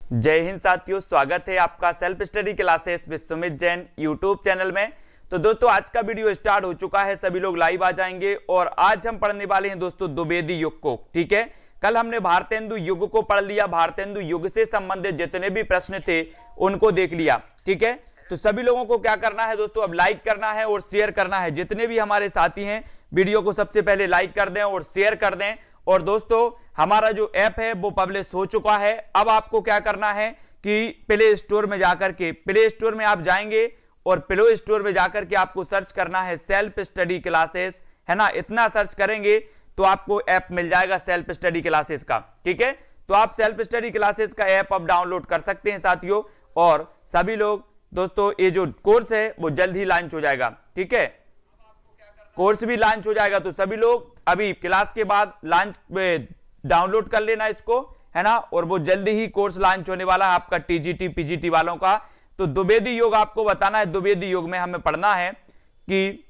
जय हिंद साथियों, स्वागत है आपका self study classes with Sumit Jain YouTube channel में। तो दोस्तों आज का वीडियो स्टार्ट हो चुका है, सभी लोग लाइव आ जाएंगे और आज हम पढ़ने वाले हैं दोस्तों द्विवेदी युग को। ठीक है, कल हमने भारतेंदु युग को पढ़ लिया, भारतेंदु युग से संबंधित जितने भी प्रश्न थे उनको देख लिया। ठीक है, तो सभी लोगों को क्या करना है दोस्तों, अब लाइक करना है और शेयर करना है। जितने भी हमारे साथी हैं वीडियो को सबसे पहले लाइक कर दें और शेयर कर दें। और दोस्तों हमारा जो ऐप है वो पब्लिश हो चुका है। अब आपको क्या करना है कि प्ले स्टोर में जाकर के, प्ले स्टोर में आप जाएंगे और प्ले स्टोर में जाकर के आपको सर्च करना है सेल्फ स्टडी क्लासेस, है ना। इतना सर्च करेंगे तो आपको ऐप मिल जाएगा सेल्फ स्टडी क्लासेस का। ठीक है, तो आप सेल्फ स्टडी क्लासेस का ऐप अब डाउनलोड कर सकते हैं साथियों। और सभी लोग दोस्तों ये जो कोर्स है वो जल्द ही लॉन्च हो जाएगा। ठीक है, कोर्स भी लॉन्च हो जाएगा, तो सभी लोग अभी क्लास के बाद लॉन्च डाउनलोड कर लेना इसको, है ना। और वो जल्दी ही कोर्स लॉन्च होने वाला है आपका टीजीटी पीजीटी वालों का। तो द्विवेदी योग आपको बताना है, द्विवेदी योग में हमें पढ़ना है कि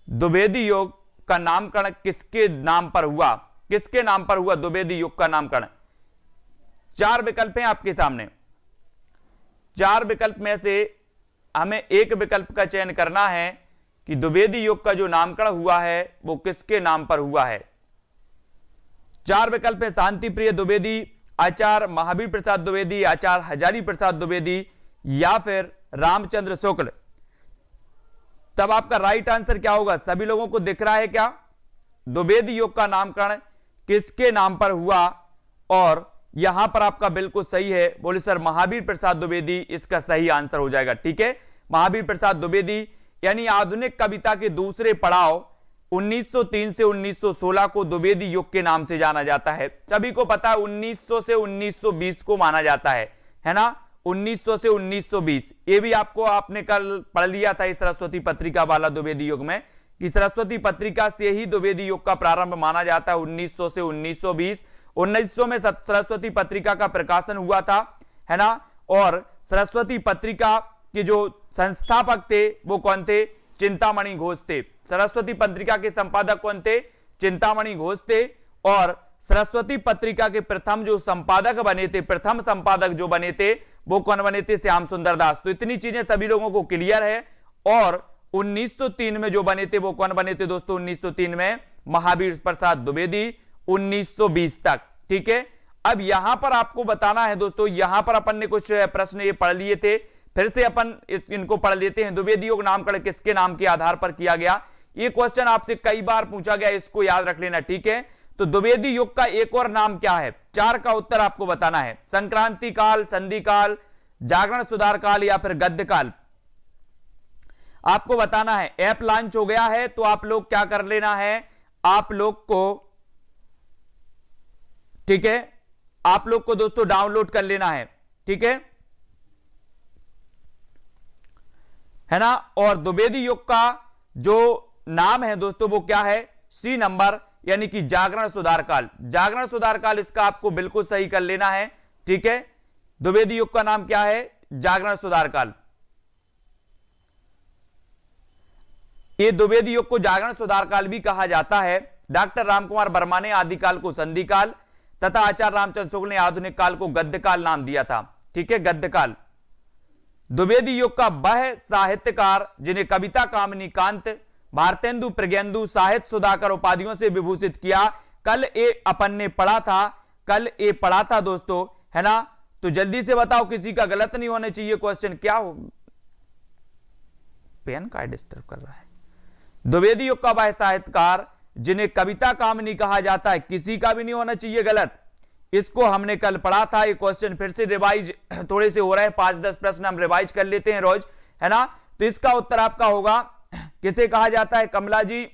द्विवेदी योग का नामकरण किसके नाम पर हुआ, किसके नाम पर हुआ द्विवेदी योग का नामकरण। चार विकल्प हैं आपके सामने, चार विकल्प में से हमें एक विकल्प का चयन करना है कि द्विवेदी योग का जो नामकरण हुआ है वो किसके नाम पर हुआ है। चार विकल्प है, शांति प्रिय द्विवेदी, आचार्य महावीर प्रसाद द्विवेदी, आचार्य हजारी प्रसाद द्विवेदी या फिर रामचंद्र शुक्ल। तब आपका राइट आंसर क्या होगा, सभी लोगों को दिख रहा है क्या, द्विवेदी योग का नामकरण किसके नाम पर हुआ। और यहां पर आपका बिल्कुल सही है, बोले सर महावीर प्रसाद द्विवेदी इसका सही आंसर हो जाएगा। ठीक है, महावीर प्रसाद द्विवेदी यानी आधुनिक कविता के दूसरे पड़ाव 1903 से 1916 को द्विवेदी युग के नाम से जाना जाता है। सभी को पता है 1900 से 1920 को माना जाता है ना, 1900 से 1920। ये भी आपको आपने कल पढ़ लिया था इस सरस्वती पत्रिका वाला द्विवेदी युग में, कि सरस्वती पत्रिका से ही द्विवेदी युग का प्रारंभ माना जाता है 1900 से 1920। 1900 में सरस्वती पत्रिका का प्रकाशन हुआ था, है ना। और सरस्वती पत्रिका के जो संस्थापक थे वो कौन थे, चिंतामणि घोष थे। सरस्वती पत्रिका के संपादक कौन थे, चिंतामणि घोष थे। और सरस्वती पत्रिका के प्रथम जो संपादक बने थे, प्रथम संपादक जो बने थे वो कौन बने थे, श्याम सुंदर दास। तो इतनी चीजें सभी लोगों को क्लियर है। और 1903 में जो बने थे वो कौन बने थे दोस्तों, 1903 में महावीर प्रसाद द्विवेदी, 1920 तक। ठीक है, अब यहां पर आपको बताना है दोस्तों, यहां पर अपन ने कुछ प्रश्न ये पढ़ लिए थे, फिर से अपन इनको पढ़ लेते हैं। द्विवेदी योग नामकरण किसके नाम के आधार पर किया गया, ये क्वेश्चन आपसे कई बार पूछा गया, इसको याद रख लेना। ठीक है, तो द्विवेदी योग का एक और नाम क्या है, चार का उत्तर आपको बताना है। संक्रांति काल, संधि काल, जागरण सुधार काल या फिर गद्य काल, आपको बताना है। ऐप लॉन्च हो गया है तो आप लोग क्या कर लेना है, आप लोग को, ठीक है, आप लोग को दोस्तों डाउनलोड कर लेना है। ठीक है ना। और द्विवेदी योग का जो नाम है दोस्तों वो क्या है, सी नंबर, यानी कि जागरण सुधार काल। जागरण सुधार काल इसका आपको बिल्कुल सही कर लेना है। ठीक है, द्विवेदी योग का नाम क्या है, जागरण सुधार काल। ये द्विवेदी योग को जागरण सुधार काल भी कहा जाता है। डॉक्टर रामकुमार वर्मा ने आदि काल को संधि काल तथा आचार्य रामचंद्र शुक्ल ने आधुनिक काल को गद्य काल नाम दिया था। ठीक है, गद्य काल। द्विवेदी युग का वह साहित्यकार जिन्हें कविता कामिनी कांत, भारतेंदु, प्रज्ञेंदु, साहित्य सुधाकर उपाधियों से विभूषित किया। कल ये अपन ने पढ़ा था, कल ये पढ़ा था दोस्तों, है ना। तो जल्दी से बताओ, किसी का गलत नहीं होने चाहिए क्वेश्चन। क्या हो, पेन का डिस्टर्ब कर रहा है। द्विवेदी युग का वह साहित्यकार जिन्हें कविता कामिनी कहा जाता है, किसी का भी नहीं होना चाहिए गलत। इसको हमने कल पढ़ा था, ये क्वेश्चन फिर से रिवाइज थोड़े से हो रहे हैं, 5-10 प्रश्न हम रिवाइज कर लेते हैं रोज, है ना। तो इसका उत्तर आपका होगा, किसे कहा जाता है, कमला जी,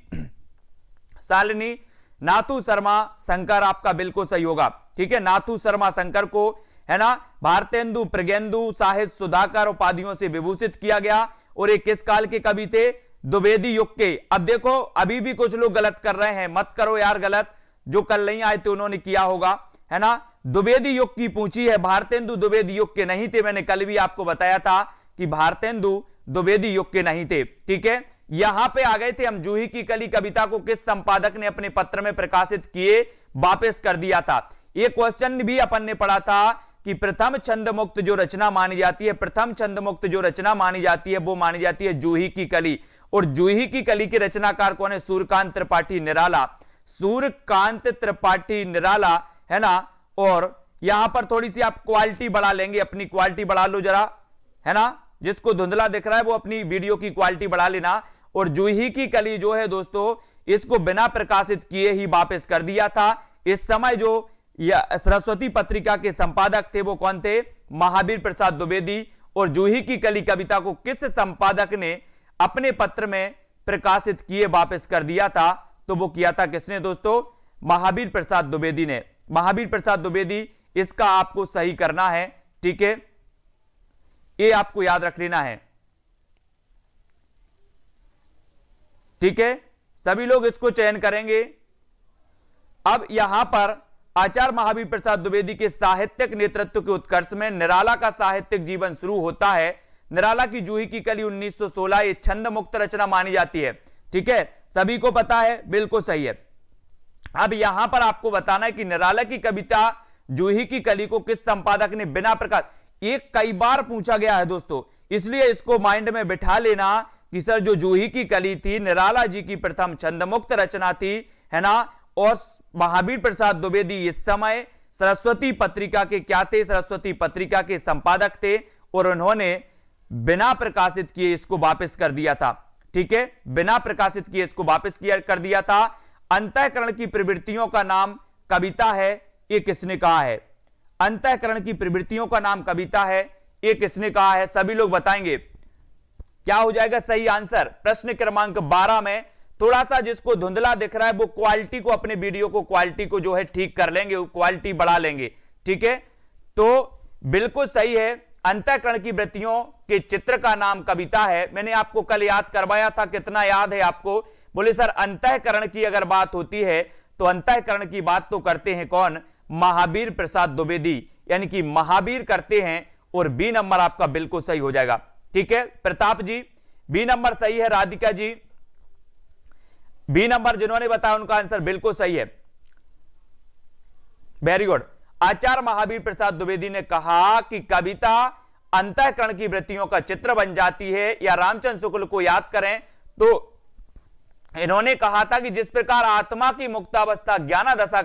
शालिनी, नाथू शर्मा शंकर, आपका बिल्कुल सही होगा। ठीक है, नाथू शर्मा शंकर को, है ना, भारतेंदु, प्रज्ञेंदु, साहित्य सुधाकर उपाधियों से विभूषित किया गया। और ये किस काल के कवि थे, द्विवेदी युग के। अब देखो अभी भी कुछ लोग गलत कर रहे हैं, मत करो यार गलत, जो कल नहीं आए थे उन्होंने किया होगा, है ना। द्विवेदी युग की पूछी है, भारतेंदु द्विवेदी युग के नहीं थे। मैंने कल भी आपको बताया था कि भारतेंदु द्विवेदी युग के नहीं थे। ठीक है, यहां पे आ गए थे हम, जूही की कली कविता को किस संपादक ने अपने पत्र में प्रकाशित किए वापस कर दिया था। ये क्वेश्चन भी अपन ने पढ़ा था कि प्रथम छंद मुक्त जो रचना मानी जाती है, प्रथम छंद मुक्त जो रचना मानी जाती है वो मानी जाती है जूही की कली। और जूही की कली के रचनाकार कौन है? सूर्यकांत त्रिपाठी निराला, सूर्यकांत त्रिपाठी निराला, है ना। और यहां पर थोड़ी सी आप क्वालिटी बढ़ा लेंगे, अपनी क्वालिटी बढ़ा लो जरा, है ना। जिसको धुंधला दिख रहा है वो अपनी वीडियो की क्वालिटी बढ़ा लेना। और जूही की कली जो है दोस्तों, इसको बिना प्रकाशित किए ही वापस कर दिया था। इस समय जो सरस्वती पत्रिका के संपादक थे वो कौन थे? महावीर प्रसाद द्विवेदी। और जूही की कली कविता को किस संपादक ने अपने पत्र में प्रकाशित किए वापस कर दिया था? तो वो किया था किसने दोस्तों? महावीर प्रसाद द्विवेदी ने। महावीर प्रसाद द्विवेदी, इसका आपको सही करना है, ठीक है, ये आपको याद रख लेना है, ठीक है। सभी लोग इसको चयन करेंगे। अब यहां पर आचार्य महावीर प्रसाद द्विवेदी के साहित्यिक नेतृत्व के उत्कर्ष में निराला का साहित्यिक जीवन शुरू होता है। निराला की जूही की कली 1916 ये छंद मुक्त रचना मानी जाती है, ठीक है, सभी को पता है, बिल्कुल सही है। अब यहां पर आपको बताना है कि निराला की कविता जूही की कली को किस संपादक ने बिना प्रकाश, एक कई बार पूछा गया है दोस्तों, इसलिए इसको माइंड में बिठा लेना कि सर जो जूही की कली थी निराला जी की प्रथम छंदमुक्त रचना थी, है ना। और महावीर प्रसाद द्विवेदी इस समय सरस्वती पत्रिका के क्या थे? सरस्वती पत्रिका के संपादक थे। और उन्होंने बिना प्रकाशित किए इसको वापस कर दिया था, ठीक है, बिना प्रकाशित किए इसको वापस कर दिया था। अंतःकरण की प्रवृत्तियों का नाम कविता है, ये किसने कहा है? अंतःकरण की प्रवृत्तियों का नाम कविता है, ये किसने कहा है? सभी लोग बताएंगे क्या हो जाएगा सही आंसर। प्रश्न क्रमांक 12 में थोड़ा सा जिसको धुंधला दिख रहा है वो क्वालिटी को, अपने वीडियो को क्वालिटी को जो है ठीक कर लेंगे, क्वालिटी बढ़ा लेंगे, ठीक है। तो बिल्कुल सही है, अंतःकरण की वृत्तियों के चित्र का नाम कविता है। मैंने आपको कल याद करवाया था, कितना याद है आपको? बोले सर अंतःकरण की अगर बात होती है तो अंतःकरण की बात तो करते हैं कौन? महावीर प्रसाद द्विवेदी, यानी कि महावीर करते हैं। और बी नंबर आपका बिल्कुल सही हो जाएगा, ठीक है। प्रताप जी बी नंबर सही है। राधिका जी बी नंबर जिन्होंने बताया उनका आंसर बिल्कुल सही है, वेरी गुड। आचार्य महावीर प्रसाद द्विवेदी ने कहा कि कविता अंतःकरण की वृत्तियों का चित्र बन जाती है। या रामचंद्र शुक्ल को याद करें तो इन्होंने कहा था कि जिस प्रकार आत्मा की मुक्तावस्था ज्ञान दशा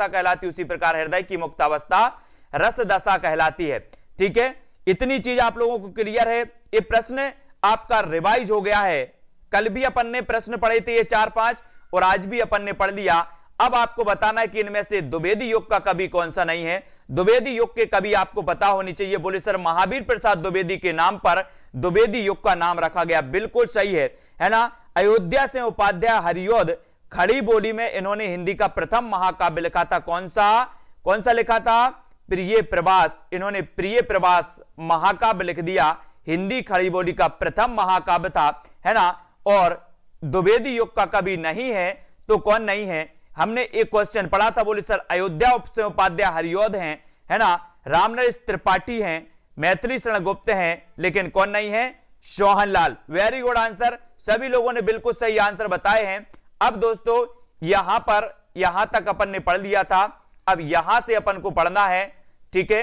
कहलाती, उसी प्रकार हृदय की मुक्तावस्था रस दशा कहलाती है, ठीक है। इतनी चीज आप लोगों को क्लियर है। ये प्रश्न आपका रिवाइज हो गया है, कल भी अपन ने प्रश्न पढ़े थे ये 4-5 और आज भी अपन ने पढ़ लिया। अब आपको बताना है कि इनमें से द्विवेदी युग का कवि कौन सा नहीं है। द्विवेदी युग के कवि आपको पता होनी चाहिए। बोले सर महावीर प्रसाद द्विवेदी के नाम पर द्विवेदी युग का नाम रखा गया, बिल्कुल सही है ना। अयोध्या से उपाध्याय हरियोध खड़ी बोली में इन्होंने हिंदी का प्रथम महाकाव्य लिखा था। कौन सा लिखा था? प्रिय प्रवास। इन्होंने प्रिय प्रवास महाकाव्य लिख दिया, हिंदी खड़ी बोली का प्रथम महाकाव्य था, है ना। और द्विवेदी युग का कवि नहीं है तो कौन नहीं है? हमने एक क्वेश्चन पढ़ा था, बोले सर अयोध्या से उपाध्याय हरियोध हैं, है ना, रामनरेश त्रिपाठी हैं, मैथिली शरण गुप्त हैं, लेकिन कौन नहीं है? सोहनलाल। वेरी गुड आंसर, सभी लोगों ने बिल्कुल सही आंसर बताए हैं। अब दोस्तों यहां तक अपन ने पढ़ लिया था, अब यहां से अपन को पढ़ना है, ठीक है।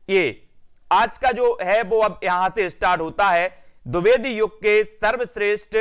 ये आज का जो है वो अब यहां से स्टार्ट होता है। द्विवेदी युग के सर्वश्रेष्ठ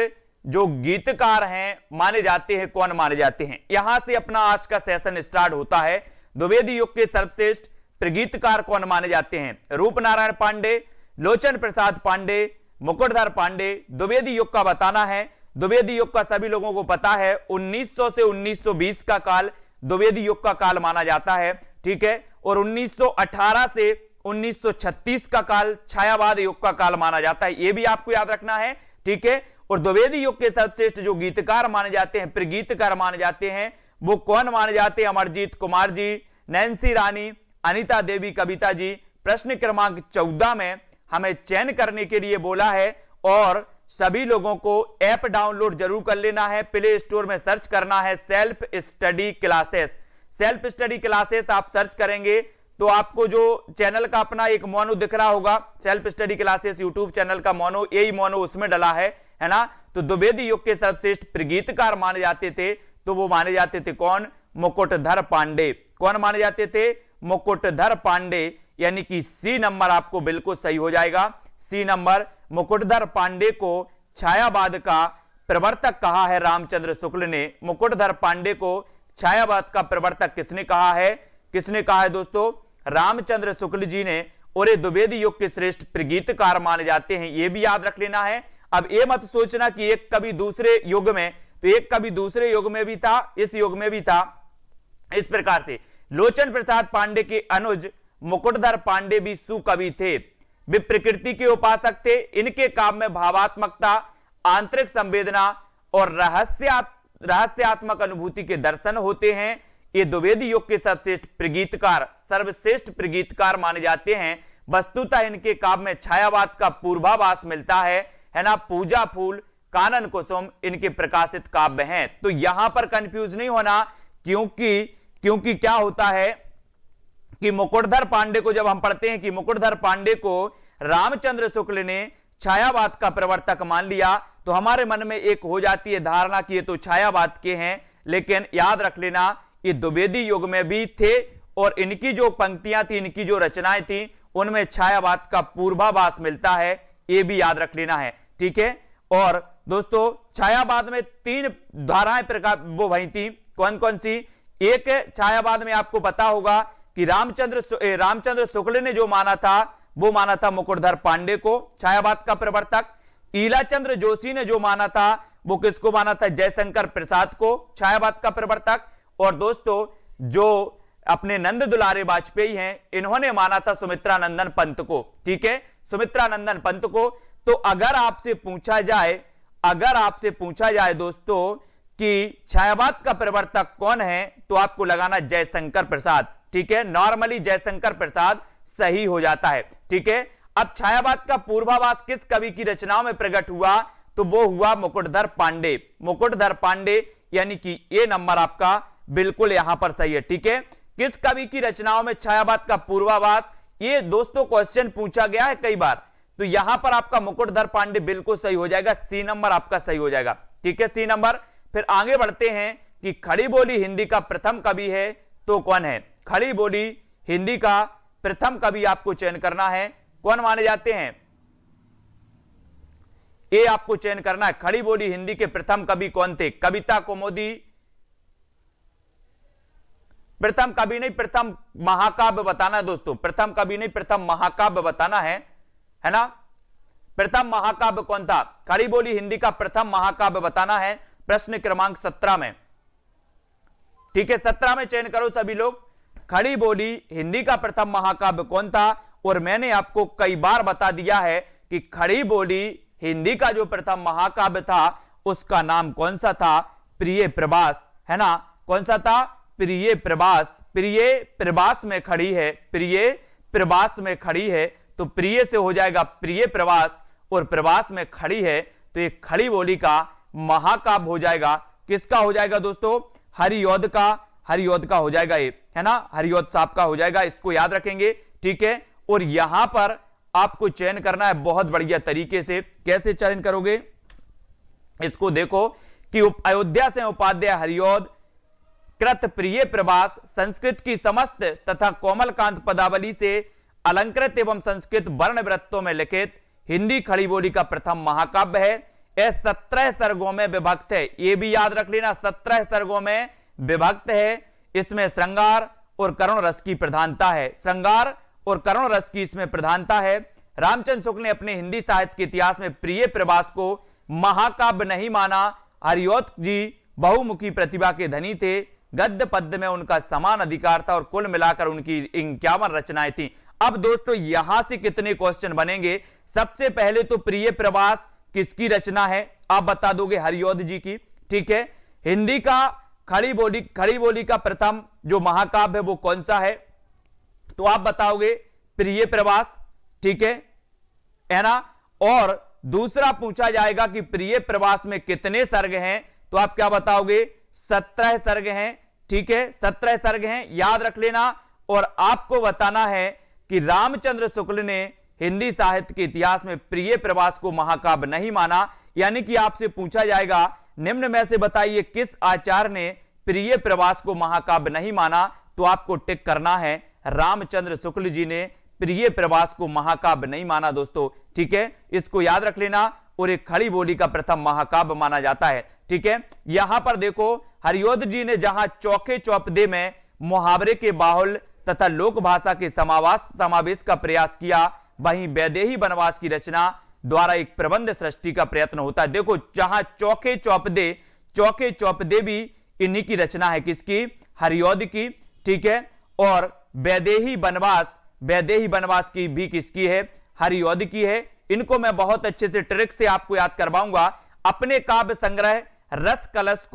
जो गीतकार हैं माने जाते हैं, कौन माने जाते हैं? यहां से अपना आज का सेशन स्टार्ट होता है। द्विवेदी युग के सर्वश्रेष्ठ प्रगीतकार कौन माने जाते हैं? रूपनारायण पांडे, लोचन प्रसाद पांडे, मुकुटधर पांडे। द्विवेदी युग का बताना है। द्विवेदी युग का सभी लोगों को पता है 1900 से 1920 का काल द्विवेदी युग का काल माना जाता है, ठीक है। और 1918 से 1936 का काल छायावाद युग का काल माना जाता है, यह भी आपको याद रखना है, ठीक है। और द्विवेदी युग के सर्वश्रेष्ठ जो गीतकार माने जाते हैं, प्रगीतकार माने जाते हैं, वो कौन माने जाते हैं? अमरजीत कुमार जी, नैन्सी रानी, अनीता देवी, कविता जी। प्रश्न क्रमांक 14 में हमें चयन करने के लिए बोला है और सभी लोगों को ऐप डाउनलोड जरूर कर लेना है। प्ले स्टोर में सर्च करना है self study classes. Self study classes आप सर्च करेंगे तो आपको जो चैनल का अपना एक मोनो दिख रहा होगा, self study classes YouTube channel का मोनो, यही मोनो उसमें डला है ना। तो द्विवेदी युग के सर्वश्रेष्ठ प्रगीतकार माने जाते थे, तो वो माने जाते थे कौन? मुकुटधर पांडे। कौन माने जाते थे? मुकुटधर पांडे, यानी कि सी नंबर आपको बिल्कुल सही हो जाएगा। सी नंबर, मुकुटधर पांडे को छायावाद का प्रवर्तक कहा है रामचंद्र शुक्ल ने। मुकुटधर पांडे को छायावाद का प्रवर्तक किसने कहा है? किसने कहा है दोस्तों? रामचंद्र शुक्ल जी ने। और ये द्विवेदी युग के श्रेष्ठ प्रगीतकार माने जाते हैं, ये भी याद रख लेना है। अब ये मत सोचना कि एक कवि दूसरे युग में, तो एक कवि दूसरे युग में भी था, इस युग में भी था। इस प्रकार से लोचन प्रसाद पांडे के अनुज मुकुटधर पांडे भी सुकवि थे। वे प्रकृति के उपासक थे। इनके काव्य में भावात्मकता, आंतरिक संवेदना और रहस्यात्मक अनुभूति के दर्शन होते हैं। ये द्विवेदी युग के सर्वश्रेष्ठ प्रगीतकार माने जाते हैं। वस्तुतः इनके काव्य में छायावाद का पूर्वाभास मिलता है ना। पूजा फूल, कानन कुसुम इनके प्रकाशित काव्य हैं। तो यहां पर कंफ्यूज नहीं होना, क्योंकि क्या होता है कि मुकुटधर पांडे को जब हम पढ़ते हैं कि मुकुटधर पांडे को रामचंद्र शुक्ल ने छायावाद का प्रवर्तक मान लिया, तो हमारे मन में एक हो जाती है धारणा कि ये तो छायावाद के हैं। लेकिन याद रख लेना, ये द्विवेदी युग में भी थे और इनकी जो पंक्तियां थी, इनकी जो रचनाएं थी, उनमें छायावाद का पूर्वाभास मिलता है। ये भी याद रख लेना है, ठीक है। और दोस्तों छायावाद में 3 धाराएं प्रकार वो वही थी, कौन कौन सी? एक छायावाद में आपको पता होगा कि रामचंद्र शुक्ल ने जो माना था, वो माना था मुकुटधर पांडे को छायावाद का प्रवर्तक। ईलाचंद्र जोशी ने जो माना था, वो किसको माना था? जयशंकर प्रसाद को छायावाद का प्रवर्तक। और दोस्तों जो अपने नंद दुलारे वाजपेयी हैं, इन्होंने माना था सुमित्रानंदन पंत को, ठीक है, सुमित्रानंदन पंत को। तो अगर आपसे पूछा जाए दोस्तों कि छायावाद का प्रवर्तक कौन है, तो आपको लगाना जयशंकर प्रसाद, ठीक है। नॉर्मली जयशंकर प्रसाद सही हो जाता है, ठीक है। अब छायावाद का पूर्वाभास किस कवि की रचनाओं में प्रकट हुआ, तो वो हुआ मुकुटधर पांडे। मुकुटधर पांडे, यानी कि ये नंबर आपका बिल्कुल यहां पर सही है, ठीक है। किस कवि की रचनाओं में छायावाद का पूर्वाभास, ये दोस्तों क्वेश्चन पूछा गया है कई बार, तो यहां पर आपका मुकुटधर पांडे बिल्कुल सही हो जाएगा। सी नंबर आपका सही हो जाएगा, ठीक है, सी नंबर। फिर आगे बढ़ते हैं कि खड़ी बोली हिंदी का प्रथम कवि है, तो कौन है? खड़ी बोली हिंदी का प्रथम कवि आपको चयन करना है, कौन माने जाते हैं? ये आपको चयन करना है। खड़ी बोली हिंदी के प्रथम कवि कौन थे? कविता कुमुदी, प्रथम कवि नहीं, प्रथम महाकाव्य बताना है दोस्तों। प्रथम कवि नहीं, प्रथम महाकाव्य बताना है ना। प्रथम महाकाव्य कौन था? खड़ी बोली हिंदी का प्रथम महाकाव्य बताना है, प्रश्न क्रमांक 17 में, ठीक है। 17 में चयन करो सभी लोग। खड़ी बोली हिंदी का प्रथम महाकाव्य कौन था? और मैंने आपको कई बार बता दिया है कि खड़ी बोली हिंदी का जो प्रथम महाकाव्य था, उसका नाम कौन सा था? प्रिय प्रवास, है ना। कौन सा था? प्रिय प्रवास। प्रिय प्रवास में खड़ी है, प्रिय प्रवास में खड़ी है, तो प्रिय से हो जाएगा प्रिय प्रवास, और प्रवास में खड़ी है, तो ये खड़ी बोली का महाकाव्य हो जाएगा। किसका हो जाएगा दोस्तों? हरिऔध का हो जाएगा ये, है ना, हरिऔध साहब का हो जाएगा। इसको याद रखेंगे, ठीक है। और यहां पर आपको चयन करना है बहुत बढ़िया तरीके से। कैसे चयन करोगे इसको देखो कि अयोध्या से उपाध्याय हरिऔध कृत प्रिय प्रवास संस्कृत की समस्त तथा कोमलकांत पदावली से अलंकृत एवं संस्कृत वर्ण वृत्तों में लिखित हिंदी खड़ी बोली का प्रथम महाकाव्य है। यह 17 सर्गों में विभक्त है, ये भी याद रख लेना, 17 सर्गों में विभक्त है। इसमें श्रृंगार और करुण रस की प्रधानता है, श्रृंगार और करुण रस की इसमें प्रधानता है। रामचंद्र शुक्ल ने अपने हिंदी साहित्य के इतिहास में प्रिय प्रवास को महाकाव्य नहीं माना। हरिऔध जी बहुमुखी प्रतिभा के धनी थे, गद्य पद्य में उनका समान अधिकार था और कुल मिलाकर उनकी 51 रचनाएं थी। अब दोस्तों यहां से कितने क्वेश्चन बनेंगे? सबसे पहले तो प्रिय प्रवास किसकी रचना है? आप बता दोगे हरिऔध जी की, ठीक है। हिंदी का खड़ी बोली का प्रथम जो महाकाव्य है वो कौन सा है? तो आप बताओगे प्रिय प्रवास, ठीक है ना। और दूसरा पूछा जाएगा कि प्रिय प्रवास में कितने सर्ग हैं, तो आप क्या बताओगे? 17 सर्ग हैं, ठीक है, 17 सर्ग हैं, याद रख लेना। और आपको बताना है कि रामचंद्र शुक्ल ने हिंदी साहित्य के इतिहास में प्रिय प्रवास को महाकाव्य नहीं माना। यानी कि आपसे पूछा जाएगा निम्न में से बताइए किस आचार्य ने प्रिय प्रवास को महाकाव्य नहीं माना, तो आपको टिक करना है रामचंद्र शुक्ल जी ने प्रिय प्रवास को महाकाव्य नहीं माना दोस्तों, ठीक है, इसको याद रख लेना। और एक खड़ी बोली का प्रथम महाकाव्य माना जाता है, ठीक है। यहां पर देखो हरिओद जी ने जहां चौके चौपदे में मुहावरे के बाहुल तथा लोक भाषा के समावेश का प्रयास किया, वहीं वैदेही वनवास की रचना द्वारा एक प्रबंध सृष्टि का प्रयत्न होता है। देखो जहां चौके चौपदे भी इन्हीं की रचना है, किसकी, हरिओद की, ठीक है। और वैदेही वनवास की भी किसकी है, हरिओद की है। इनको मैं बहुत अच्छे से ट्रिक से आपको याद करवाऊंगा। अपने काव्य संग्रह रस कलश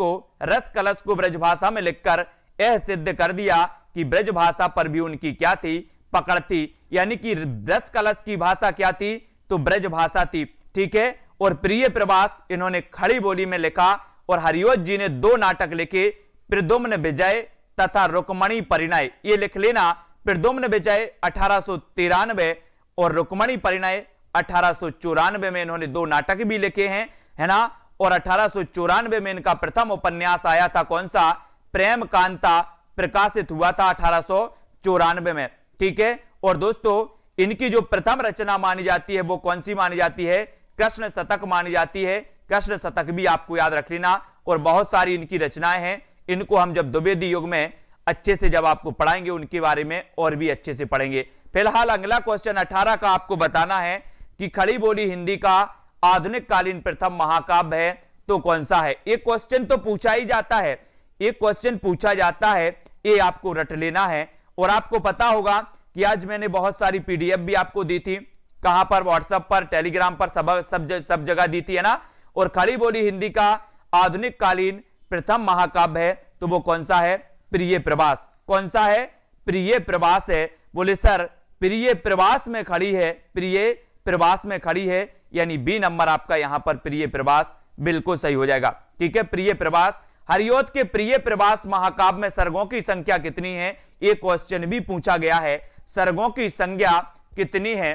को ब्रजभाषा में लिखकर यह सिद्ध कर दिया कि ब्रजभाषा पर भी उनकी क्या थी, पकड़ थी। यानी कि रस कलश की भाषा क्या थी, तो ब्रजभाषा थी, ठीक है। और प्रिय प्रवास इन्होंने खड़ी बोली में लिखा। और हरिओद जी ने 2 नाटक लिखे, प्रद्युम्न विजय तथा रुक्मणी परिणय। ये लिख लेना, प्रद्युम्न विजय 1893 और रुक्मणी परिणय 1894 में इन्होंने 2 नाटक भी लिखे हैं, है ना। और 1894 में इनका प्रथम उपन्यास आया था, कौन सा, प्रेम कांता, प्रकाशित हुआ था 1894 में, ठीक है। और दोस्तों इनकी जो प्रथम रचना मानी जाती है वो कौन सी मानी जाती है, कृष्ण शतक मानी जाती है। कृष्ण शतक भी आपको याद रख लेना। और बहुत सारी इनकी रचनाएं हैं, इनको हम जब द्विवेदी युग में अच्छे से जब आपको पढ़ाएंगे उनके बारे में और भी अच्छे से पढ़ेंगे। फिलहाल अगला क्वेश्चन 18 का आपको बताना है कि खड़ी बोली हिंदी का आधुनिक कालीन प्रथम महाकाव्य है तो कौन सा है। एक क्वेश्चन तो पूछा ही जाता है, एक क्वेश्चन पूछा जाता है, ये आपको रट लेना है। और आपको पता होगा कि आज मैंने बहुत सारी पीडीएफ भी आपको दी थी, कहां पर, व्हाट्सएप पर, टेलीग्राम पर, सब जगह दी थी, है ना। और खड़ी बोली हिंदी का आधुनिक कालीन प्रथम महाकाव्य है तो वो कौन सा है, प्रिय प्रवास। कौन सा है, प्रिय प्रवास है। बोले सर प्रिय प्रवास में खड़ी है, प्रिय प्रवास में खड़ी है, यानी बी नंबर आपका यहां पर प्रिय प्रवास बिल्कुल सही हो जाएगा, ठीक है। प्रिय प्रवास, हरिओद के प्रिय प्रवास महाकाव्य में सर्गों की संख्या कितनी है, एक क्वेश्चन भी पूछा गया है, सर्गों की संख्या कितनी है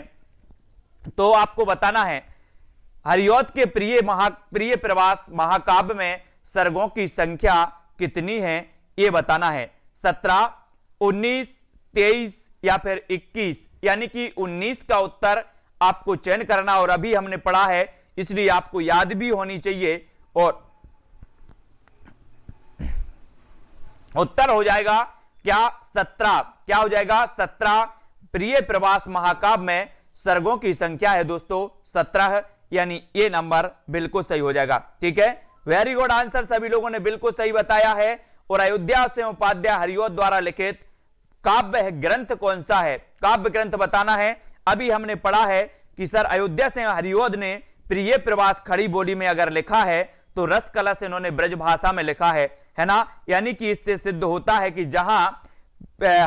तो आपको बताना है। हरिओद के प्रिय प्रवास महाकाव्य में सर्गों की संख्या कितनी है ये बताना है, 17, 19, 23 या फिर 21। यानी कि 19 का उत्तर आपको चयन करना। और अभी हमने पढ़ा है इसलिए आपको याद भी होनी चाहिए। और उत्तर हो जाएगा क्या, 17। क्या हो जाएगा, 17। प्रिय प्रवास महाकाव्य में सर्गों की संख्या है दोस्तों 17, यानी ये नंबर बिल्कुल सही हो जाएगा, ठीक है। वेरी गुड आंसर, सभी लोगों ने बिल्कुल सही बताया है। और अयोध्या से उपाध्याय हरिओद द्वारा लिखित काव्य ग्रंथ कौन सा है, काव्य ग्रंथ बताना है। अभी हमने पढ़ा है कि सर अयोध्या से हरिओद ने प्रिय प्रवास खड़ी बोली में अगर लिखा है तो रस कलश इन्होंने ब्रजभाषा में लिखा है ना। यानी कि इससे सिद्ध होता है कि जहां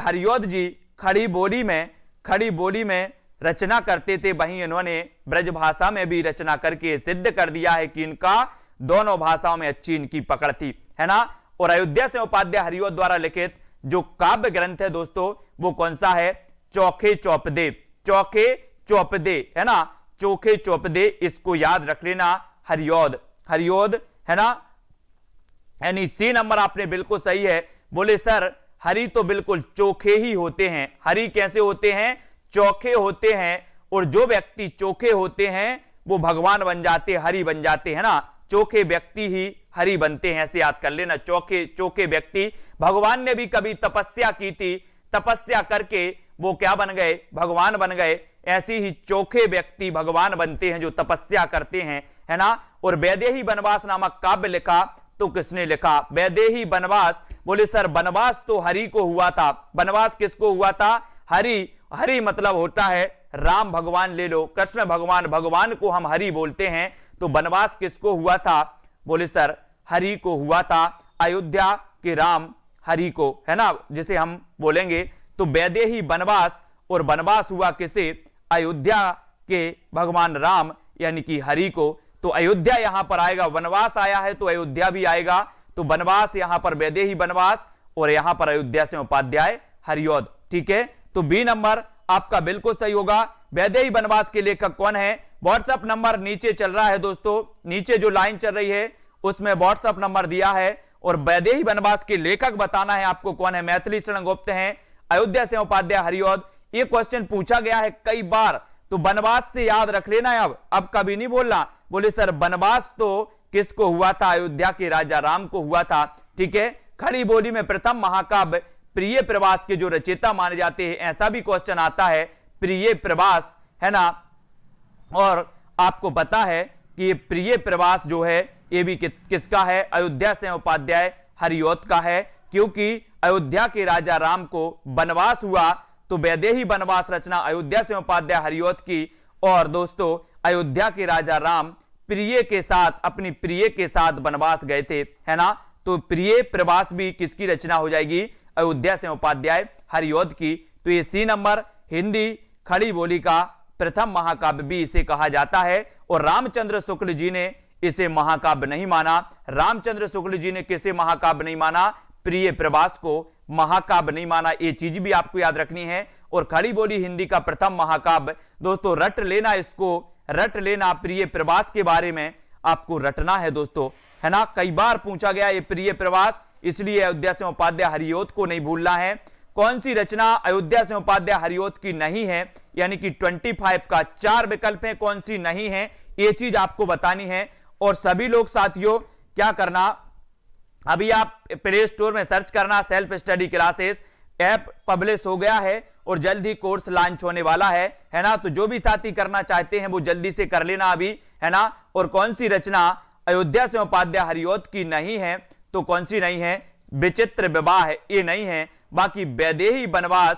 हरिओद जी खड़ी बोली में रचना करते थे वहीं इन्होंने ब्रजभाषा में भी रचना करके सिद्ध कर दिया है कि इनका दोनों भाषाओं में अच्छी इनकी पकड़ थी, है ना। और अयोध्या से उपाध्याय हरिओद द्वारा लिखित जो काव्य ग्रंथ है दोस्तों वो कौन सा है, चौखे चौपदे, है ना, चोखे चौपदे, इसको याद रख लेना, हरिओद, है ना। यानी सी नंबर आपने बिल्कुल सही है। बोले सर हरि तो बिल्कुल चोखे ही होते हैं, हरि कैसे होते हैं, चोखे होते हैं। और जो व्यक्ति चोखे होते हैं वो भगवान बन जाते, हरि बन जाते, है ना। चोखे व्यक्ति ही हरि बनते हैं, ऐसे याद कर लेना। चोखे व्यक्ति, भगवान ने भी कभी तपस्या की थी, तपस्या करके वो क्या बन गए, भगवान बन गए। ऐसे ही चोखे व्यक्ति भगवान बनते हैं जो तपस्या करते हैं, है ना। और वैदेही वनवास नामक काव्य लिखा तो किसने लिखा, वैदेही वनवास। बोले सर वनवास तो हरि को हुआ था, वनवास किसको हुआ था, हरि मतलब होता है राम भगवान, ले लो कृष्ण भगवान को हम हरि बोलते हैं। तो वनवास किसको हुआ था, बोले सर हरि को हुआ था, अयोध्या के राम हरि को, है ना, जिसे हम बोलेंगे। तो वैदेही वनवास, और वनवास हुआ किसे, अयोध्या के भगवान राम यानी कि हरि को। तो अयोध्या यहां पर आएगा, वनवास आया है तो अयोध्या भी आएगा। तो वनवास यहां पर वैदेही वनवास और यहां पर अयोध्या से उपाध्याय हरिओद, ठीक है। तो बी नंबर आपका बिल्कुल सही होगा। वैदेही वनवास के लेखक कौन है, व्हाट्सएप नंबर नीचे चल रहा है दोस्तों, नीचे जो लाइन चल रही है उसमें व्हाट्सएप नंबर दिया है। और वैदेही वनवास के लेखक बताना है आपको कौन है, मैथिली शरण गुप्त हैं, अयोध्या से उपाध्याय हरिऔध। ये क्वेश्चन पूछा गया है कई बार, तो बनवास से याद रख लेना है। अब कभी नहीं बोलना बोले सर बनवास तो किसको हुआ था, अयोध्या के राजा राम को हुआ था। ठीक है, खड़ी बोली में प्रथम महाकाव्य प्रिय प्रवास के जो रचयिता माने जाते हैं, ऐसा भी क्वेश्चन आता है प्रिय प्रवास, है ना। और आपको पता है कि ये प्रिय प्रवास जो है ये भी किसका है, अयोध्या से उपाध्याय हरिऔध का है, क्योंकि अयोध्या के राजा राम को वनवास हुआ तो वैदेही वनवास रचना अयोध्या से उपाध्याय हरिऔध की। और दोस्तों अयोध्या के राजा राम प्रिय के साथ, अपनी प्रिय के साथ वनवास गए थे, है ना। तो प्रिय प्रवास भी किसकी रचना हो जाएगी, अयोध्या से उपाध्याय हरिऔध की। तो ये सी नंबर हिंदी खड़ी बोली का प्रथम महाकाव्य भी इसे कहा जाता है। और रामचंद्र शुक्ल जी ने इसे महाकाव्य नहीं माना। रामचंद्र शुक्ल जी ने किसे महाकाव्य नहीं माना, प्रिय प्रवास को महाकाव्य नहीं माना। ये चीज भी आपको याद रखनी है। और खड़ी बोली हिंदी का प्रथम महाकाव्य, दोस्तों रट लेना, इसको रट लेना, प्रिय प्रवास के बारे में आपको रटना है दोस्तों, है ना। कई बार पूछा गया ये प्रिय प्रवास, इसलिए अयोध्या से उपाध्याय हरिऔध को नहीं भूलना है। कौन सी रचना अयोध्या से उपाध्याय हरिऔध की नहीं है, यानी कि 25 का 4 विकल्प है, कौन सी नहीं है ये चीज आपको बतानी है। और सभी लोग साथियों क्या करना, अभी आप प्ले स्टोर में सर्च करना self study classes, app publish हो गया है और जल्द ही कोर्स लॉन्च होने वाला है ना। तो जो भी साथी करना चाहते हैं वो जल्दी से कर लेना अभी, है ना। और कौन सी रचना अयोध्या से उपाध्याय हरिऔध की नहीं है, तो कौन सी नहीं है, विचित्र विवाह है, ये नहीं है। बाकी वैदेही वनवास,